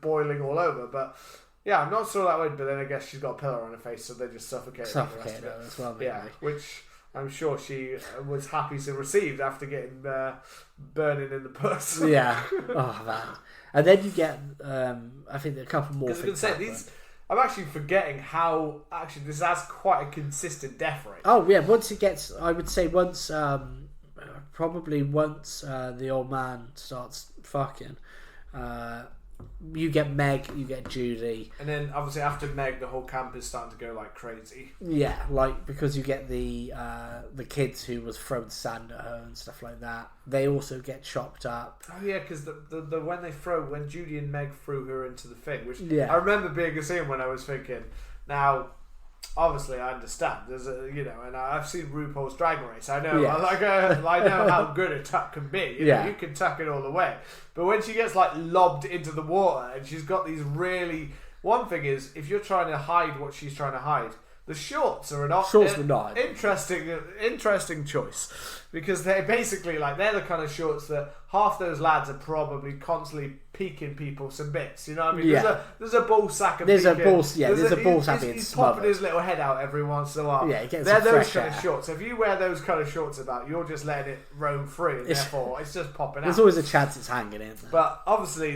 boiling all over. But yeah, I'm not sure that would. But then I guess she's got a pillar on her face, so they just suffocated her as well. Maybe. Yeah, which I'm sure she was happy to receive after getting burning in the puss. Yeah. Oh man. And then you get, I think a couple more. Because I can say I'm actually forgetting how this has quite a consistent death rate. Oh yeah, once it gets, I would say once, probably once the old man starts fucking, you get Meg, you get Judy, and then obviously after Meg, the whole camp is starting to go like crazy. Yeah, like because you get the kids who was throwing sand at her and stuff like that. They also get chopped up. Oh yeah, because the when Judy and Meg threw her into the thing, which yeah. I remember being a scene when I was thinking, now obviously I understand there's and I've seen RuPaul's Drag Race. I know I know how good a tuck can be. You know, you can tuck it all the way. But when she gets like lobbed into the water and she's got these really, one thing is if you're trying to hide what she's trying to hide, the shorts are an interesting choice because they're basically like they're the kind of shorts that half those lads are probably constantly peeking people some bits. You know what I mean? Yeah. There's a ball sack of there's peeking. There's a ball sack. He's popping his little head out every once in a while. Yeah, he gets they're some those fresh kind air. of shorts. So if you wear those kind of shorts about, you're just letting it roam free, and therefore it's just popping out. There's always a chance it's hanging in. But obviously,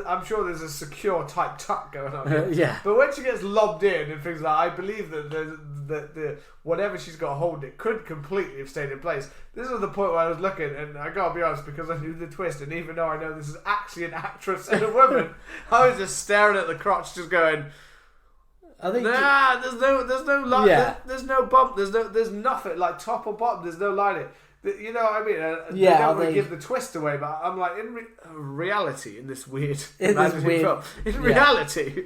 I'm sure there's a secure type tuck going on here. Yeah. But when she gets lobbed in and things like, I believe that the whatever she's got hold, it could completely have stayed in place. This is the point where I was looking, and I gotta be honest, because I knew the twist, and even though I know this is actually an actress and a woman, I was just staring at the crotch, just going, I think there's no line, yeah. there's no bump, there's nothing like top or bottom, there's no line. You know what I mean? Yeah, they don't want to give the twist away, but I'm like, in reality, in this weird film, in reality.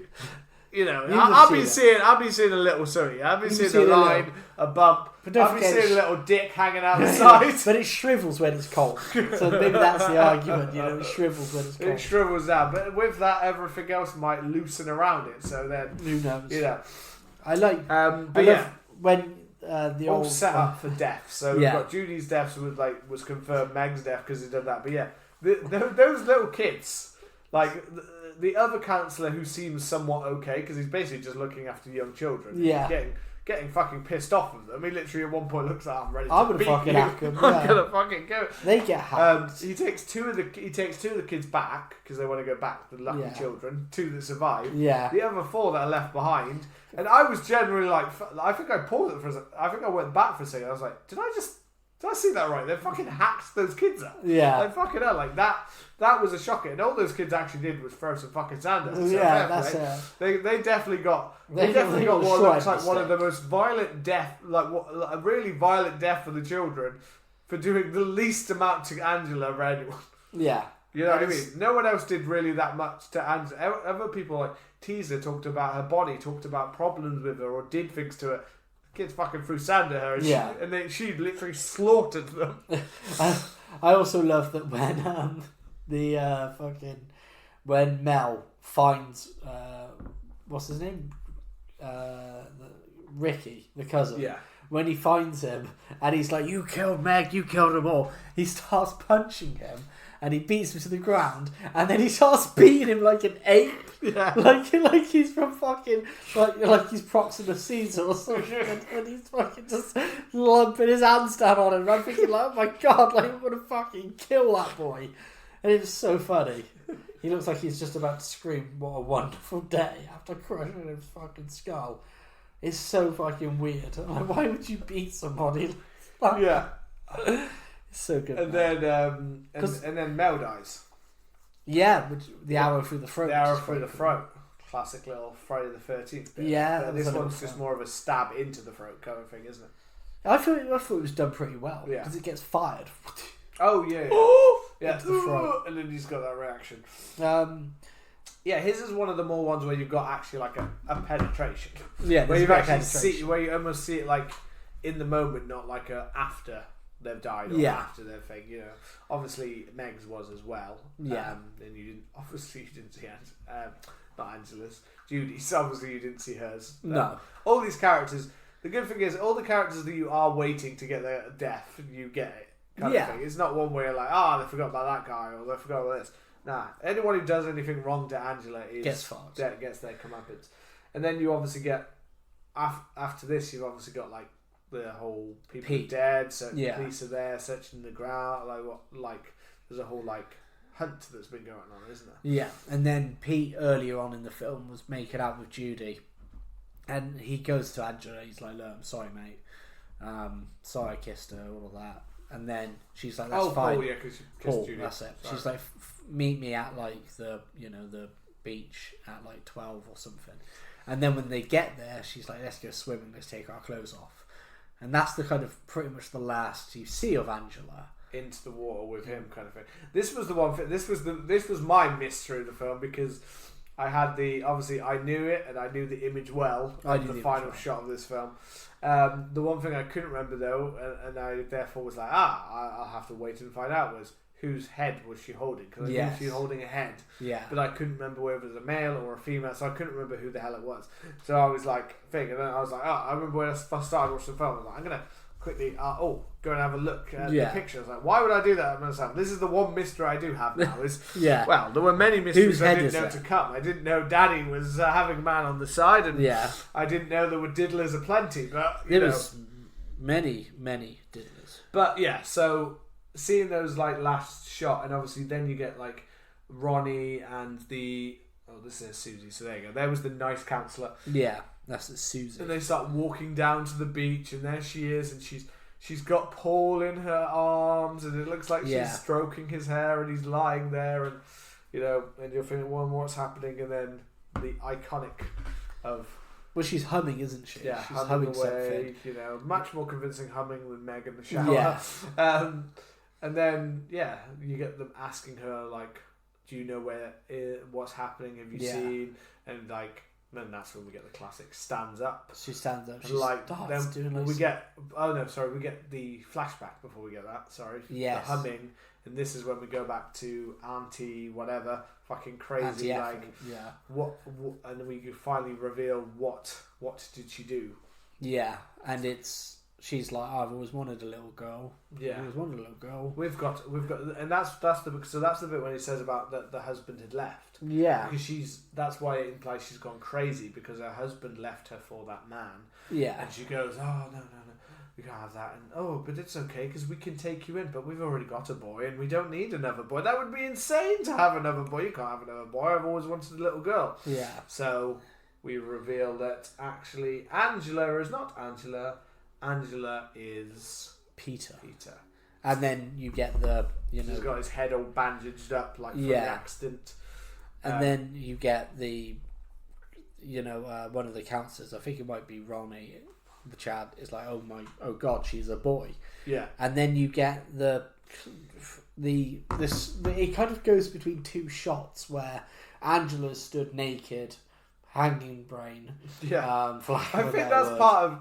You know, I'll be seeing a little sorry. I'll be seeing a line, a bump. I'll be seeing a little dick hanging out the side. But it shrivels when it's cold. So maybe that's the argument. You know, it shrivels when it's cold. It shrivels down, but with that, everything else might loosen around it. So then, who knows? You know, I like. But yeah, when the all old set up for death. So we've got Judy's death was confirmed. Meg's death because he did that. But yeah, those little kids, like. The other counsellor who seems somewhat okay because he's basically just looking after young children. Yeah. Getting fucking pissed off with them. He literally at one point looks like I'm ready to I'm gonna beat fucking you. hack them. I'm gonna fucking go. They get hacked. He takes two of the kids back because they want to go back to the lucky children. 2 that survive. Yeah. The other 4 that are left behind. And I was generally like, I think I paused it for a second. I think I went back for a second. I was like, did I see that right? They fucking hacked those kids up. Yeah. Like fucking hell, like that was a shocker. And all those kids actually did was throw some fucking sand at us. Yeah, that's it. They definitely got what looks like one of the most violent death, like a really violent death for the children for doing the least amount to Angela of anyone. Yeah. You know what I mean? No one else did really that much to Angela. Other people like Teaser talked about her body, talked about problems with her, or did things to her. Kids fucking threw sand at her, and then she literally slaughtered them. I also love that when Mel finds what's his name, Ricky, the cousin. Yeah. When he finds him and he's like, "You killed Meg, you killed them all," he starts punching him. And he beats him to the ground, and then he starts beating him like an ape, like he's from fucking like he's Proxima Caesar or something, and he's fucking just lumping his hands down on him. And I'm thinking like, oh my god, like I'm gonna fucking kill that boy, and it's so funny. He looks like he's just about to scream, "What a wonderful day!" after crushing his fucking skull. It's so fucking weird. Like, why would you beat somebody? Yeah. So good. And then and then Mel dies. Yeah, the arrow through the throat. The arrow through the throat. Classic little Friday the 13th bit. Yeah. This one's just more of a stab into the throat kind of thing, isn't it? I thought it was done pretty well. Yeah. Because it gets fired. Oh, yeah. Yeah. Into the throat. And then he's got that reaction. Yeah, his is one of the more ones where you've got actually like a penetration. Yeah, where you actually where you almost see it like in the moment, not like a after they've died or after their thing, you know. Obviously, Meg's was as well. Yeah. And you didn't see not Angela's. Judy's, obviously you didn't see hers. No. All these characters, the good thing is, all the characters that you are waiting to get their death, you get it. Kind of thing. It's not one where you're like, they forgot about that guy, or they forgot about this. Nah, anyone who does anything wrong to Angela gets their comeuppance. And then you obviously get, after this, you've obviously got like, the whole people are dead, so the police are there searching the ground. There's a whole hunt that's been going on, isn't there? Yeah, and then Pete earlier on in the film was making out with Judy, and he goes to Angela. He's like, "Look, I'm sorry, mate. Sorry, I kissed her, all of that." And then she's like, "That's fine." Paul, yeah, because you kissed Judy. That's it. Sorry. She's like, "Meet me at the beach at 12 or something." And then when they get there, she's like, "Let's go swimming. Let's take our clothes off." And that's the kind of pretty much the last you see of Angela into the water with him, kind of thing. This was the one. This was my miss through the film because I had obviously I knew it and I knew the image well. The final shot of this film. The one thing I couldn't remember though, and I therefore was like, I'll have to wait and find out, was whose head was she holding? Because I knew she was holding a head. Yeah. But I couldn't remember whether it was a male or a female, so I couldn't remember who the hell it was. So I was like, and then I was like, I remember when I first started watching the film, I was like, I'm going to quickly, go and have a look at the picture. I was like, why would I do that? This is the one mystery I do have now. Well, there were many mysteries I didn't know to come. I didn't know Daddy was having a man on the side, and I didn't know there were diddlers aplenty, but there was many diddlers. But yeah, so seeing those last shot, and obviously then you get Ronnie and this is Susie, so there you go. There was the nice counsellor. Yeah, that's Susie. And they start walking down to the beach, and there she is, and she's got Paul in her arms, and it looks like she's stroking his hair, and he's lying there, and and you're thinking, well, what's happening? And then the iconic of. Well, she's humming, isn't she? Yeah, she's humming away. Something. Much more convincing humming than Meg in the shower. Yeah. And then you get them asking her do you know what's happening? Have you seen? And then that's when we get the classic stands up. She stands up. She starts doing we get we get the flashback before we get that. Sorry, the humming, and this is when we go back to Auntie whatever, fucking crazy what, and then we finally reveal what did she do? Yeah, and she's like, I've always wanted a little girl. Yeah, I've always wanted a little girl. We've got, and that's the bit when he says about that the husband had left. Yeah, because that's why it implies she's gone crazy because her husband left her for that man. Yeah, and she goes, oh no, we can't have that, and but it's okay because we can take you in, but we've already got a boy and we don't need another boy. That would be insane to have another boy. You can't have another boy. I've always wanted a little girl. Yeah. So we reveal that actually Angela is not Angela. Angela is Peter. And then you get the, he's got his head all bandaged up from the accident. And then you get the, one of the counselors, I think it might be Ronnie, the Chad, is like, oh God, she's a boy. Yeah. And then you get the it kind of goes between two shots where Angela stood naked, hanging brain. Yeah, for lack I of a think better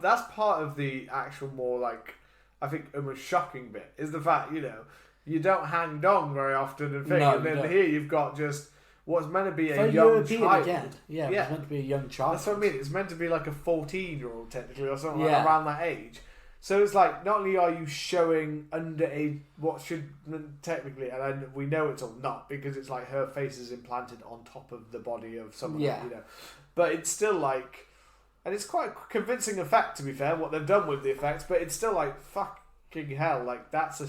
that's part of the actual more like I think almost shocking bit is the fact you don't hang dong very often and thing, No, and you then don't. here you've got just what's meant to be a very young European child. again. Yeah, Yeah. it's meant to be a young child. That's what I mean. It's meant to be like a 14-year-old technically or something Yeah. like around that age. So it's like not only are you showing underage what should technically, and we know it's all not because it's like her face is implanted on top of the body of someone, Yeah. But it's still like, and it's quite a convincing effect to be fair what they've done with the effects. But it's still like fucking hell, like that's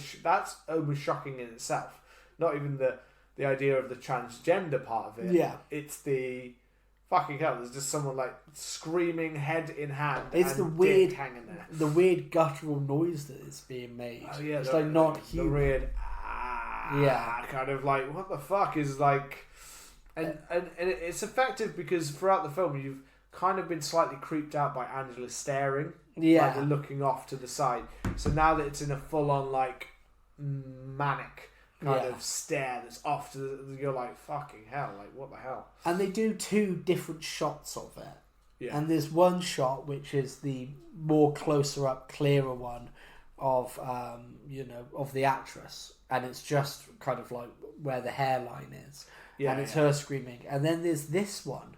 almost shocking in itself. Not even the idea of the transgender part of it. Yeah. It's the fucking hell. There's just someone like screaming head in hand. It's and the weird dick hanging there. The weird guttural noise that is being made. Oh yeah, it's like not the human. weird Yeah. kind of like what the fuck is like, and it's effective because throughout the film you've kind of been slightly creeped out by Angela staring, Yeah. like looking off to the side. So now that it's in a full on like manic kind of stare that's off to you're like fucking hell, like what the hell. And they do two different shots of it. Yeah. And there's one shot which is the more closer up, clearer one of of the actress, and it's just kind of like where the hairline is, and it's her screaming. And then there's this one,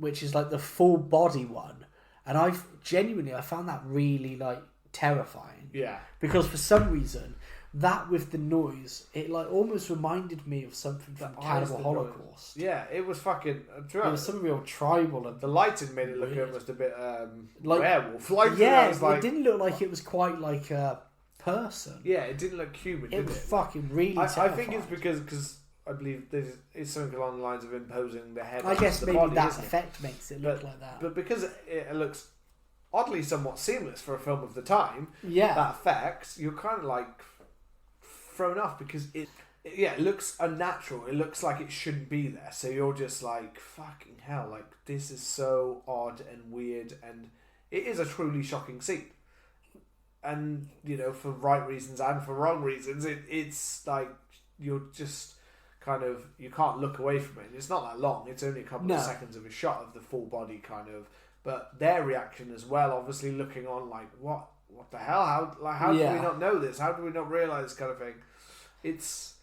which is like the full body one, and I found that really like terrifying. Yeah. Because for some reason, that with the noise, it like almost reminded me of something from Cannibal Holocaust. Yeah, it was fucking. It was some real tribal and the lighting made it look weird. almost a bit Like- werewolf. Like yeah, it was like, it didn't look like it was quite like a person. yeah, it didn't look human, It did was it? fucking really I terrifying. think it's because I believe it's something along the lines of imposing the head. I guess the maybe body, that isn't it? effect makes it look like that. But because it looks oddly somewhat seamless for a film of the time, Yeah. that effect, you're kind of like thrown off because it looks unnatural. It looks like it shouldn't be there. So you're just like, fucking hell, like this is so odd and weird, and it is a truly shocking scene. And for right reasons and for wrong reasons, it's like you're just kind of you can't look away from it. It's not that long. It's only a couple of seconds of a shot of the full body kind of. But their reaction as well, obviously looking on like what the hell? How do we not know this? How do we not realise kind of thing? It's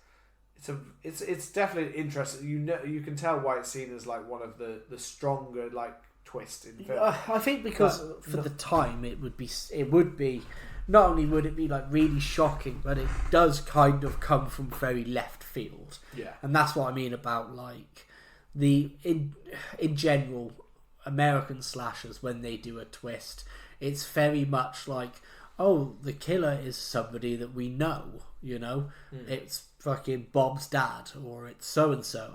definitely interesting. You can tell why it's seen as like one of the stronger like twists in film. I think because for the time it would be not only would it be like really shocking, but it does kind of come from very left field. Yeah. And that's what I mean about like in general American slashers, when they do a twist, it's very much like, oh, the killer is somebody that we know, it's fucking Bob's dad, or it's so and so.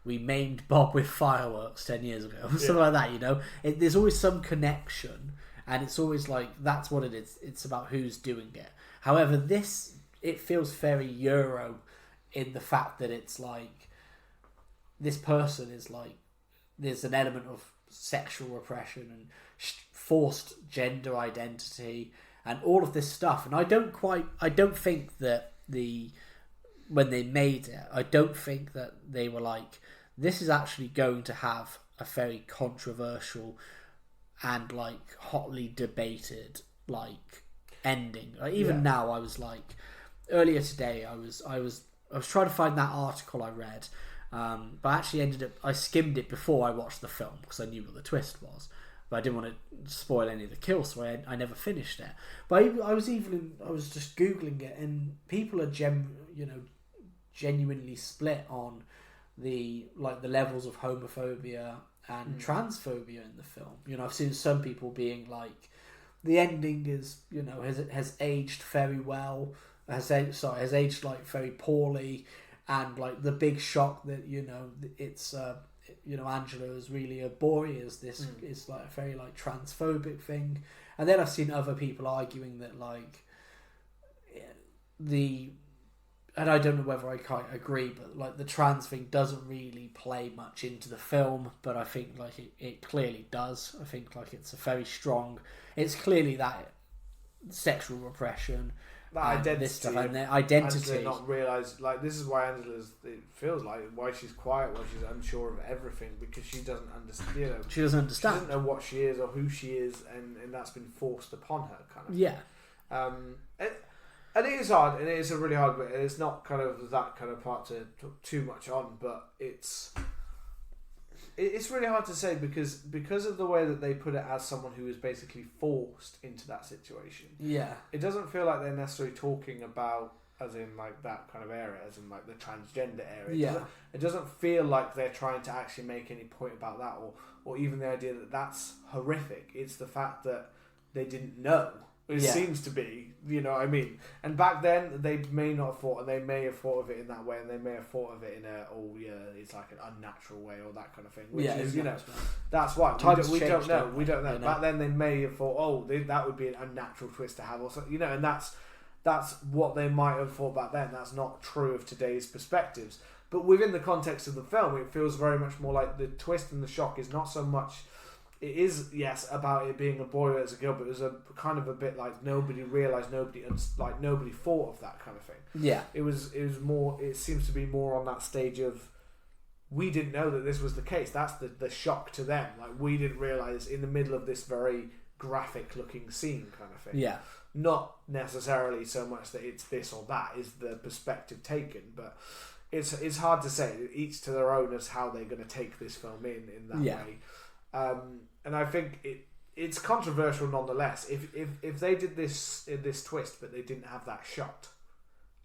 We maimed Bob with fireworks 10 years ago, something like that. There's always some connection, and it's always like that's what it is. It's about who's doing it. However, it feels very Euro in the fact that it's like this person is like there's an element of sexual repression and forced gender identity and all of this stuff, and I don't think that when they made it, I don't think that they were like, this is actually going to have a very controversial and like hotly debated like ending. Like, even now, I was like, earlier today, I was trying to find that article I read, but I actually I skimmed it before I watched the film because I knew what the twist was, but I didn't want to spoil any of the kills, so I never finished it. But I was just googling it, and people are genuinely split on the levels of homophobia and transphobia in the film. I've seen some people being like, the ending is has aged very well, has aged like very poorly, and like the big shock that it's Angela is really a boy is this is like a very like transphobic thing. And then I've seen other people arguing that like and I don't know whether I quite agree, but like the trans thing doesn't really play much into the film, but I think like it clearly does. I think like it's clearly that sexual repression identity, this stuff, and their identity. Angela not realise, like, this is why Angela's, it feels like, why she's quiet, why she's unsure of everything, because she doesn't understand, you know. She doesn't understand. She doesn't know what she is or who she is, and that's been forced upon her, kind of. Yeah. And it is hard, and it is a really hard bit, and it's not kind of that kind of part to talk too much on, but it's really hard to say because of the way that they put it as someone who is basically forced into that situation. Yeah. It doesn't feel like they're necessarily talking about as in like that kind of area, as in like the transgender area. Yeah. It doesn't feel like they're trying to actually make any point about that, or even the idea that that's horrific. It's the fact that they didn't know. It seems to be, you know what I mean? And back then, they may not have thought, and they may have thought of it in that way, and they may have thought of it in it's like an unnatural way, or that kind of thing. Which is, you know, that's why. We don't know. We don't know. Back then, they may have thought, that would be an unnatural twist to have, or something, you know, and that's what they might have thought back then. That's not true of today's perspectives. But within the context of the film, it feels very much more like the twist and the shock is not so much... It is, yes, about it being a boy as a girl, but it was a kind of a bit like nobody realised, nobody thought of that kind of thing. Yeah. It was more, it seems to be more on that stage of, we didn't know that this was the case. That's the shock to them. Like, we didn't realise in the middle of this very graphic looking scene kind of thing. Yeah. Not necessarily so much that it's this or that is the perspective taken, but it's hard to say. Each to their own as how they're going to take this film in that way. And I think it's controversial nonetheless. If they did this twist, but they didn't have that shot,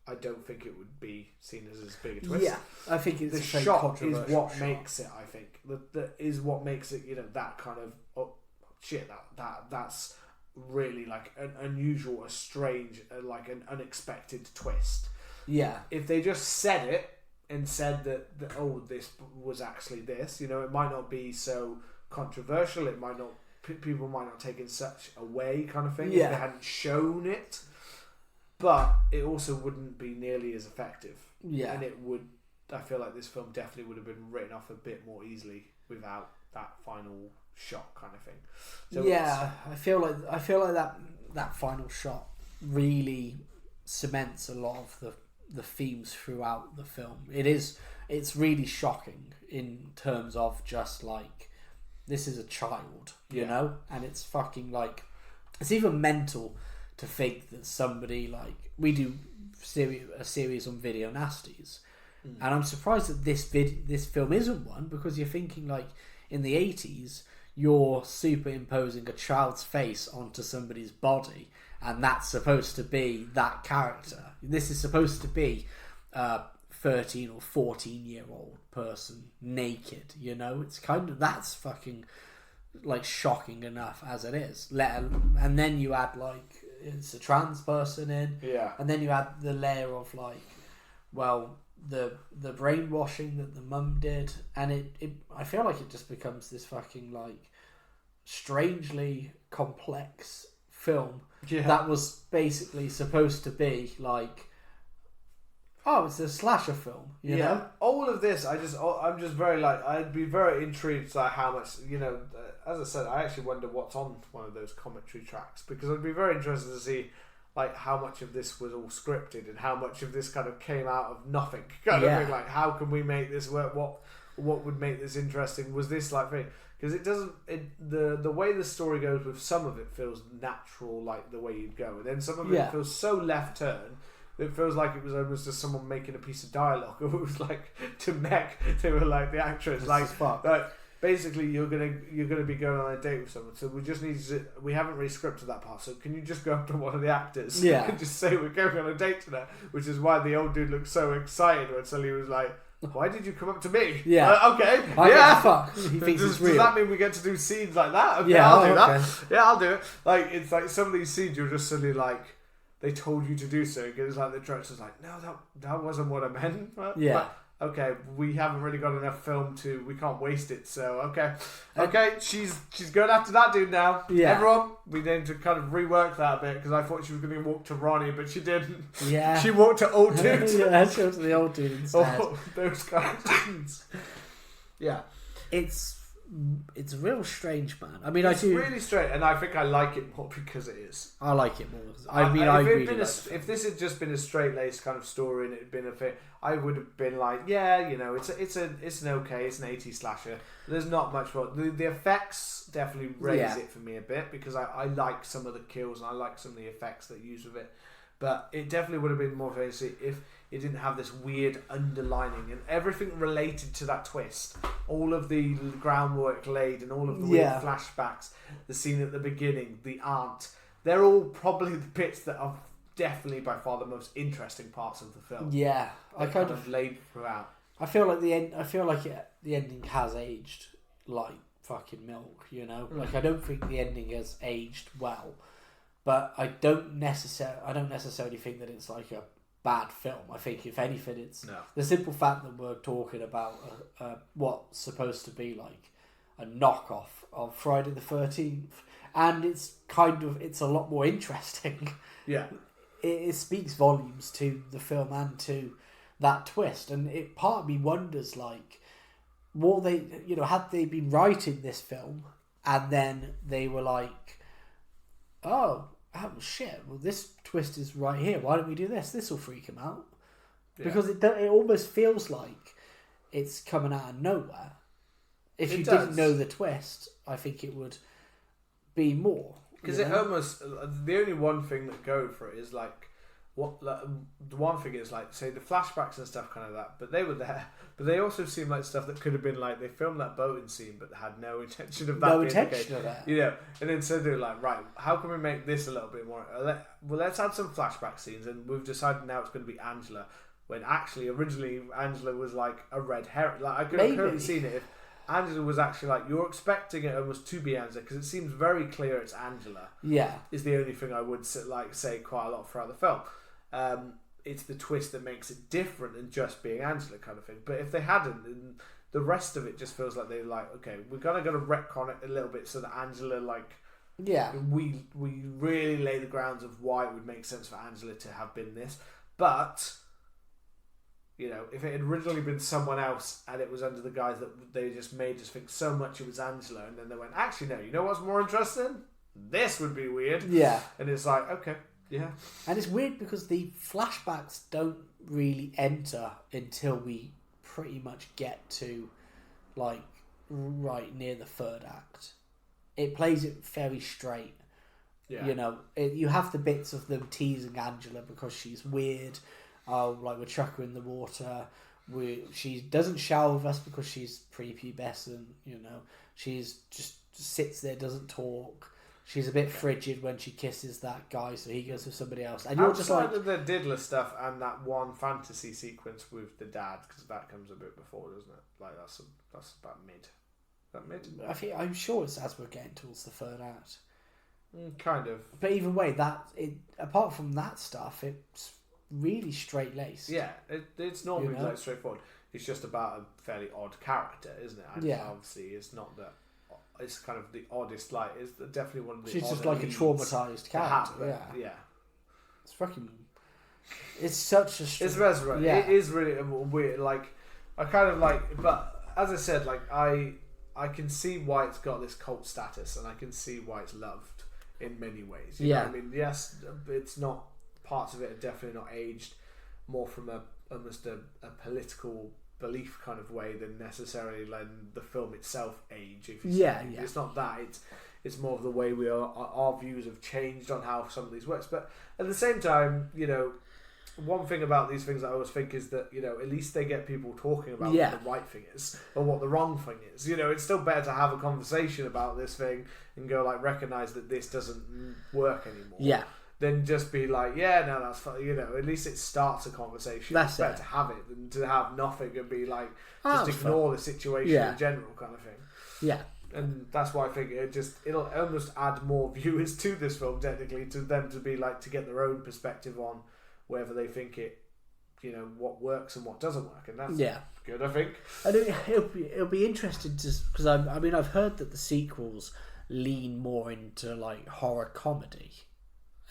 I don't think it would be seen as big a twist. Yeah, I think it's the shot is what makes it. I think that is what makes it. You know, that kind of that's really like an unusual, a strange, like an unexpected twist. Yeah. If they just said it and said that this was actually this, you know, it might not be so controversial. It might not, people might not take it such a way kind of thing if they hadn't shown it, but it also wouldn't be nearly as effective. And it would, I feel like this film definitely would have been written off a bit more easily without that final shot kind of thing. So I feel like that final shot really cements a lot of the themes throughout the film. It's really shocking in terms of just like, this is a child, you know, and it's fucking like, it's even mental to think that somebody like, we do a series on video nasties, and I'm surprised that this film isn't one, because you're thinking like in the 80s you're superimposing a child's face onto somebody's body, and that's supposed to be that character. This is supposed to be 13 or 14-year-old person naked, you know. It's kind of, that's fucking like shocking enough as it is, and then you add like it's a trans person in, and then you add the layer of like, well, the brainwashing that the mum did, and it I feel like it just becomes this fucking like strangely complex film that was basically supposed to be like, oh, it's a slasher film, you know? All of this, I'm just very like, I'd be very intrigued by how much, you know, as I said, I actually wonder what's on one of those commentary tracks, because I'd be very interested to see like how much of this was all scripted and how much of this kind of came out of nothing kind of thing. Like, how can we make this work? What would make this interesting? Was this like thing? Because it doesn't, the way the story goes with some of it feels natural, like the way you'd go, and then some of it feels so left turn. It feels like it was almost just someone making a piece of dialogue. It was like to Meg, they were like the actress, like basically you're gonna be going on a date with someone, so we just need to, we haven't really scripted that part, so can you just go up to one of the actors and just say we're going on a date tonight? Which is why the old dude looked so excited when suddenly he was like, why did you come up to me? Okay. Fuck. He thinks it's real. Does that mean we get to do scenes like that? Okay, I'll do that. Yeah, I'll do it. Like, it's like some of these scenes you're just suddenly like, they told you to do so. It's like the director's like, no, that wasn't what I meant. But, okay, we haven't really got enough film we can't waste it. So okay, she's going after that dude now. Yeah. Everyone, we need to kind of rework that a bit, because I thought she was going to walk to Ronnie, but she didn't. Yeah. She walked to old dude. She went to the old dude instead. Oh, those kind of things. Yeah. It's it's a real strange, man. I mean, It's I do really strange, and I think I like it more because it is. I like it more. I mean, I really like it. If this had just been a straight laced kind of story and it had been a fit, I would have been like, yeah, you know, it's an 80s slasher. There's not much more. The effects definitely raise it for me a bit because I like some of the kills and I like some of the effects that use with it. But it definitely would have been more fancy if it didn't have this weird underlining and everything related to that twist. All of the groundwork laid and all of the weird flashbacks, the scene at the beginning, the aunt, they're all probably the bits that are definitely by far the most interesting parts of the film. Yeah, I kind of laid throughout. I feel like the ending has aged like fucking milk, you know? Like, I don't think the ending has aged well. But I don't necessarily think that it's like a bad film. I think if anything, it's the simple fact that we're talking about what's supposed to be like a knockoff of Friday the 13th, and it's a lot more interesting. Yeah, it speaks volumes to the film and to that twist, and it part of me wonders like, what they, you know, had they been writing this film and then they were like, oh shit, well this twist is right here, why don't we do this? This will freak him out. Because it almost feels like it's coming out of nowhere. If you didn't know the twist, I think it would be more. Because it almost, the only one thing that go for it is like, the one thing is like, say the flashbacks and stuff kind of that, but they were there, but they also seem like stuff that could have been like, they filmed that boating scene but had no intention of that no intention of that, you know, and then so they're like, right, how can we make this a little bit more, let's add some flashback scenes, and we've decided now it's going to be Angela, when actually originally Angela was like a red herring. Like, I could have totally seen it if Angela was actually like, you're expecting it almost to be Angela, because it seems very clear it's Angela. Yeah, is the only thing I would say quite a lot throughout the film. It's the twist that makes it different than just being Angela kind of thing. But if they hadn't, then the rest of it just feels like they're like, okay, we're gonna retcon it a little bit so that Angela, like, we really lay the grounds of why it would make sense for Angela to have been this. But, you know, if it had originally been someone else and it was under the guise that they just made us think so much it was Angela, and then they went, actually no, you know what's more interesting? This would be weird. Yeah. And it's like, okay. Yeah. And it's weird because the flashbacks don't really enter until we pretty much get to, like, right near the third act. It plays it very straight. Yeah. You know, you have the bits of them teasing Angela because she's weird. Like, we'll chuck her in the water. She doesn't shower with us because she's prepubescent, you know. She's just sits there, doesn't talk. She's a bit frigid when she kisses that guy, so he goes with somebody else. And you're just like, of the diddler stuff and that one fantasy sequence with the dad, because that comes a bit before, doesn't it? Like, that's about mid. Is that mid? I'm sure it's as we're getting towards the third act. Kind of. But either way, apart from that stuff, it's really straight laced. Yeah, it's normally like straightforward. It's just about a fairly odd character, isn't it? And obviously, it's not that. It's kind of the oddest. Like, it's definitely one of the. She's just like a traumatized character. Yeah. It's fucking. It's such a. It's resurrected. Yeah. It is really weird. Like, I kind of like, but as I said, like I can see why it's got this cult status, and I can see why it's loved in many ways. You know what I mean, yes, it's not. Parts of it are definitely not aged more from almost a political belief kind of way than necessarily like the film itself age. If you it's not that. It's more of the way our views have changed on how some of these works. But at the same time, you know, one thing about these things I always think is that, you know, at least they get people talking about what the right thing is or what the wrong thing is. You know, it's still better to have a conversation about this thing and go like, recognize that this doesn't work anymore. Yeah. Then just be like, that's fine. You know, at least it starts a conversation. It's better to have it than to have nothing and be like, just ignore the situation in general kind of thing. Yeah. And that's why I think it'll almost add more viewers to this film, technically, to them to be like, to get their own perspective on whether they think it, you know, what works and what doesn't work. And that's good, I think. And it'll be interesting to, because I mean, I've heard that the sequels lean more into like horror comedy.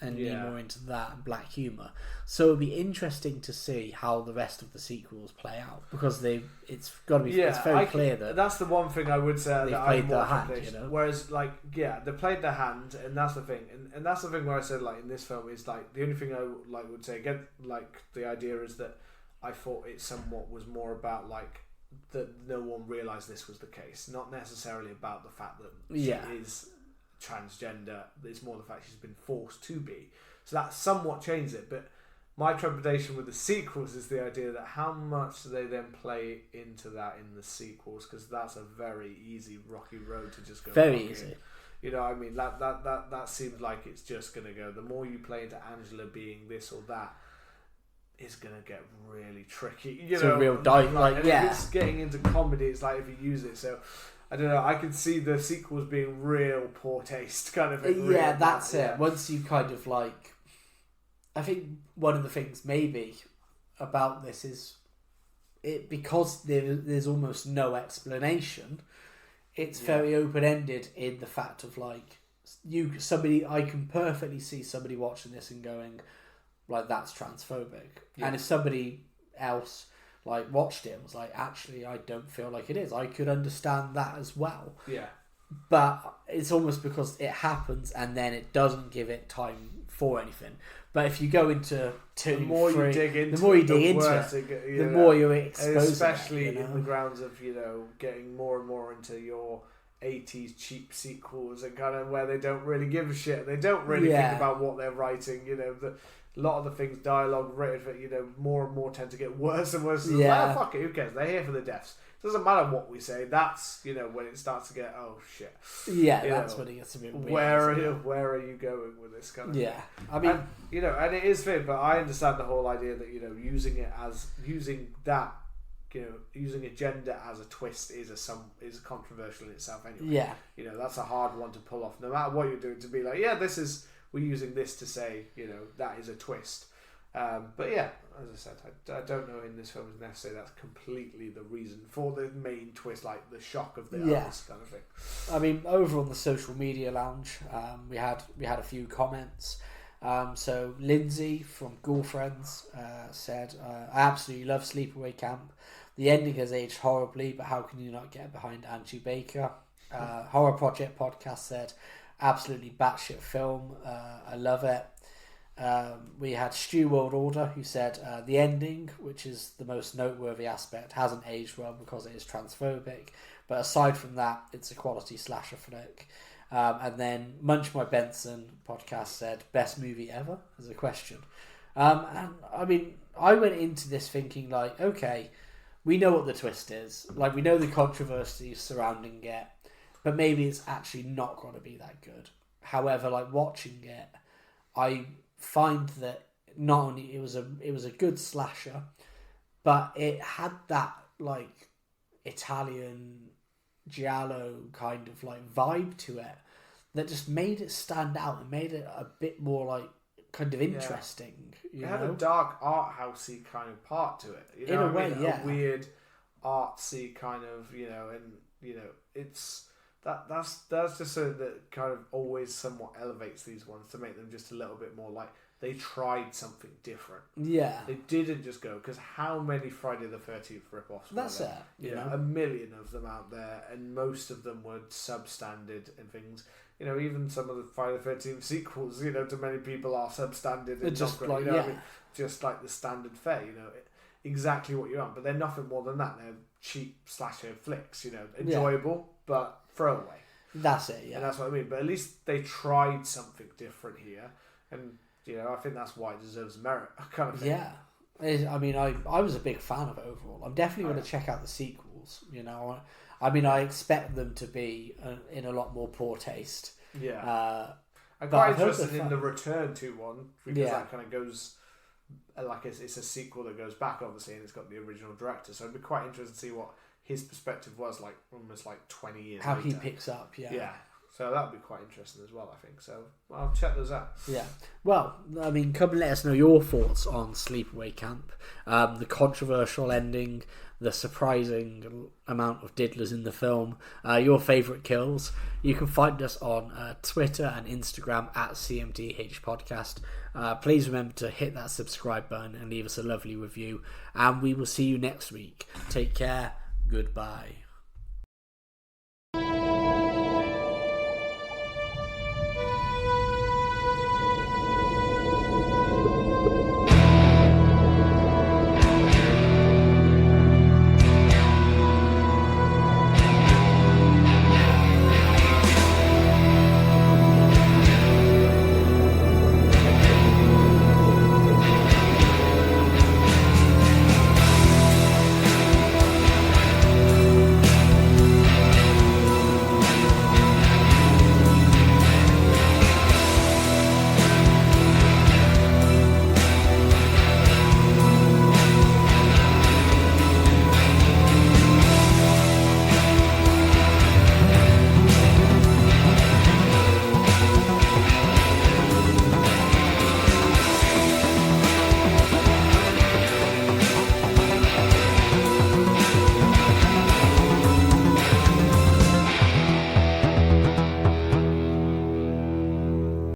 and lean more into that and black humour. So it'll be interesting to see how the rest of the sequels play out, because it's got to be it's very clear that that's the one thing I would say they that played their hand. You know? Whereas they played their hand, and that's the thing, and that's the thing where I said in this film is the only thing I would say again, the idea is that I thought it somewhat was more about that no one realised this was the case, not necessarily about the fact that she is transgender. It's more the fact she's been forced to be. So that somewhat changed it. But my trepidation with the sequels is the idea that how much do they then play into that in the sequels, because that's a very easy rocky road to just go. Very easy. You know, I mean that seems like it's just going to go. The more you play into Angela being this or that, it's going to get really tricky. You know, a real dive. If it's getting into comedy, it's if you use it. So I don't know. I can see the sequels being real poor taste kind of thing. That's it. Yeah. Once you kind of I think one of the things maybe about this is it, because there's almost no explanation. It's very open ended in the fact of I can perfectly see somebody watching this and going, that's transphobic. Yeah. And if somebody else watched it and was actually, I don't feel like it is, I could understand that as well. Yeah. But it's almost because it happens and then it doesn't give it time for anything. But if you go into the more you dig into it, the more you're exposed, especially in the grounds of getting more and more into your 80s cheap sequels and kind of where they don't really give a shit. They don't really think about what they're writing. A lot of the things dialogue written for more and more tend to get worse and worse. Fuck it, who cares? They're here for the deaths. It doesn't matter what we say. That's when it starts to get shit. Yeah, that's when it gets a bit weird. Where are you going with this kind of thing? I mean, and it is fair, but I understand the whole idea that using a gender as a twist is controversial in itself anyway. Yeah, that's a hard one to pull off. No matter what you're doing, to be we're using this to say that is a twist. But yeah, as I said, I don't know in this film necessarily that's completely the reason for the main twist, the shock of the others kind of thing. I mean, over on the social media lounge, we had a few comments. So Lindsay from Girlfriends said, I absolutely love Sleepaway Camp. The ending has aged horribly, but how can you not get behind Angie Baker? Horror Project Podcast said, absolutely batshit film. I love it. We had Stu World Order, who said the ending, which is the most noteworthy aspect, hasn't aged well because it is transphobic, but aside from that, it's a quality slasher flick. And then Munch My Benson podcast said best movie ever as a question. And I mean, I went into this thinking okay, we know what the twist is, we know the controversies surrounding it, but maybe it's actually not going to be that good. However, watching it, I find that not only it was a good slasher, but it had that Italian giallo kind of vibe to it that just made it stand out and made it a bit more kind of interesting. It had a dark art housey kind of part to it. In a way, a weird artsy kind of it's. That's just so that kind of always somewhat elevates these ones to make them just a little bit more they tried something different. Yeah. They didn't just go, because how many Friday the 13th rip-offs were That's there? it. A million of them out there, and most of them were substandard and things. Even some of the Friday the 13th sequels, to many people are substandard and just not great, I mean, just like the standard fare, exactly what you want. But they're nothing more than that. They're cheap slasher flicks, enjoyable, but throwaway. That's it, yeah. And that's what I mean. But at least they tried something different here, and I think that's why it deserves merit, kind of thing. Yeah, I mean, I was a big fan of it overall. I'm definitely going to check out the sequels. I mean, I expect them to be in a lot more poor taste. Yeah. I'm quite interested in the Return to one, because that kind of goes it's a sequel that goes back, obviously, and it's got the original director. So I'd be quite interested to see what his perspective was almost 20 years how later. He picks up. Yeah. So that would be quite interesting as well, I think. So I'll check those out. Yeah. Well, I mean, come and let us know your thoughts on Sleepaway Camp, the controversial ending, the surprising amount of diddlers in the film, your favourite kills. You can find us on Twitter and Instagram at CMTH Podcast. Please remember to hit that subscribe button and leave us a lovely review. And we will see you next week. Take care. Goodbye.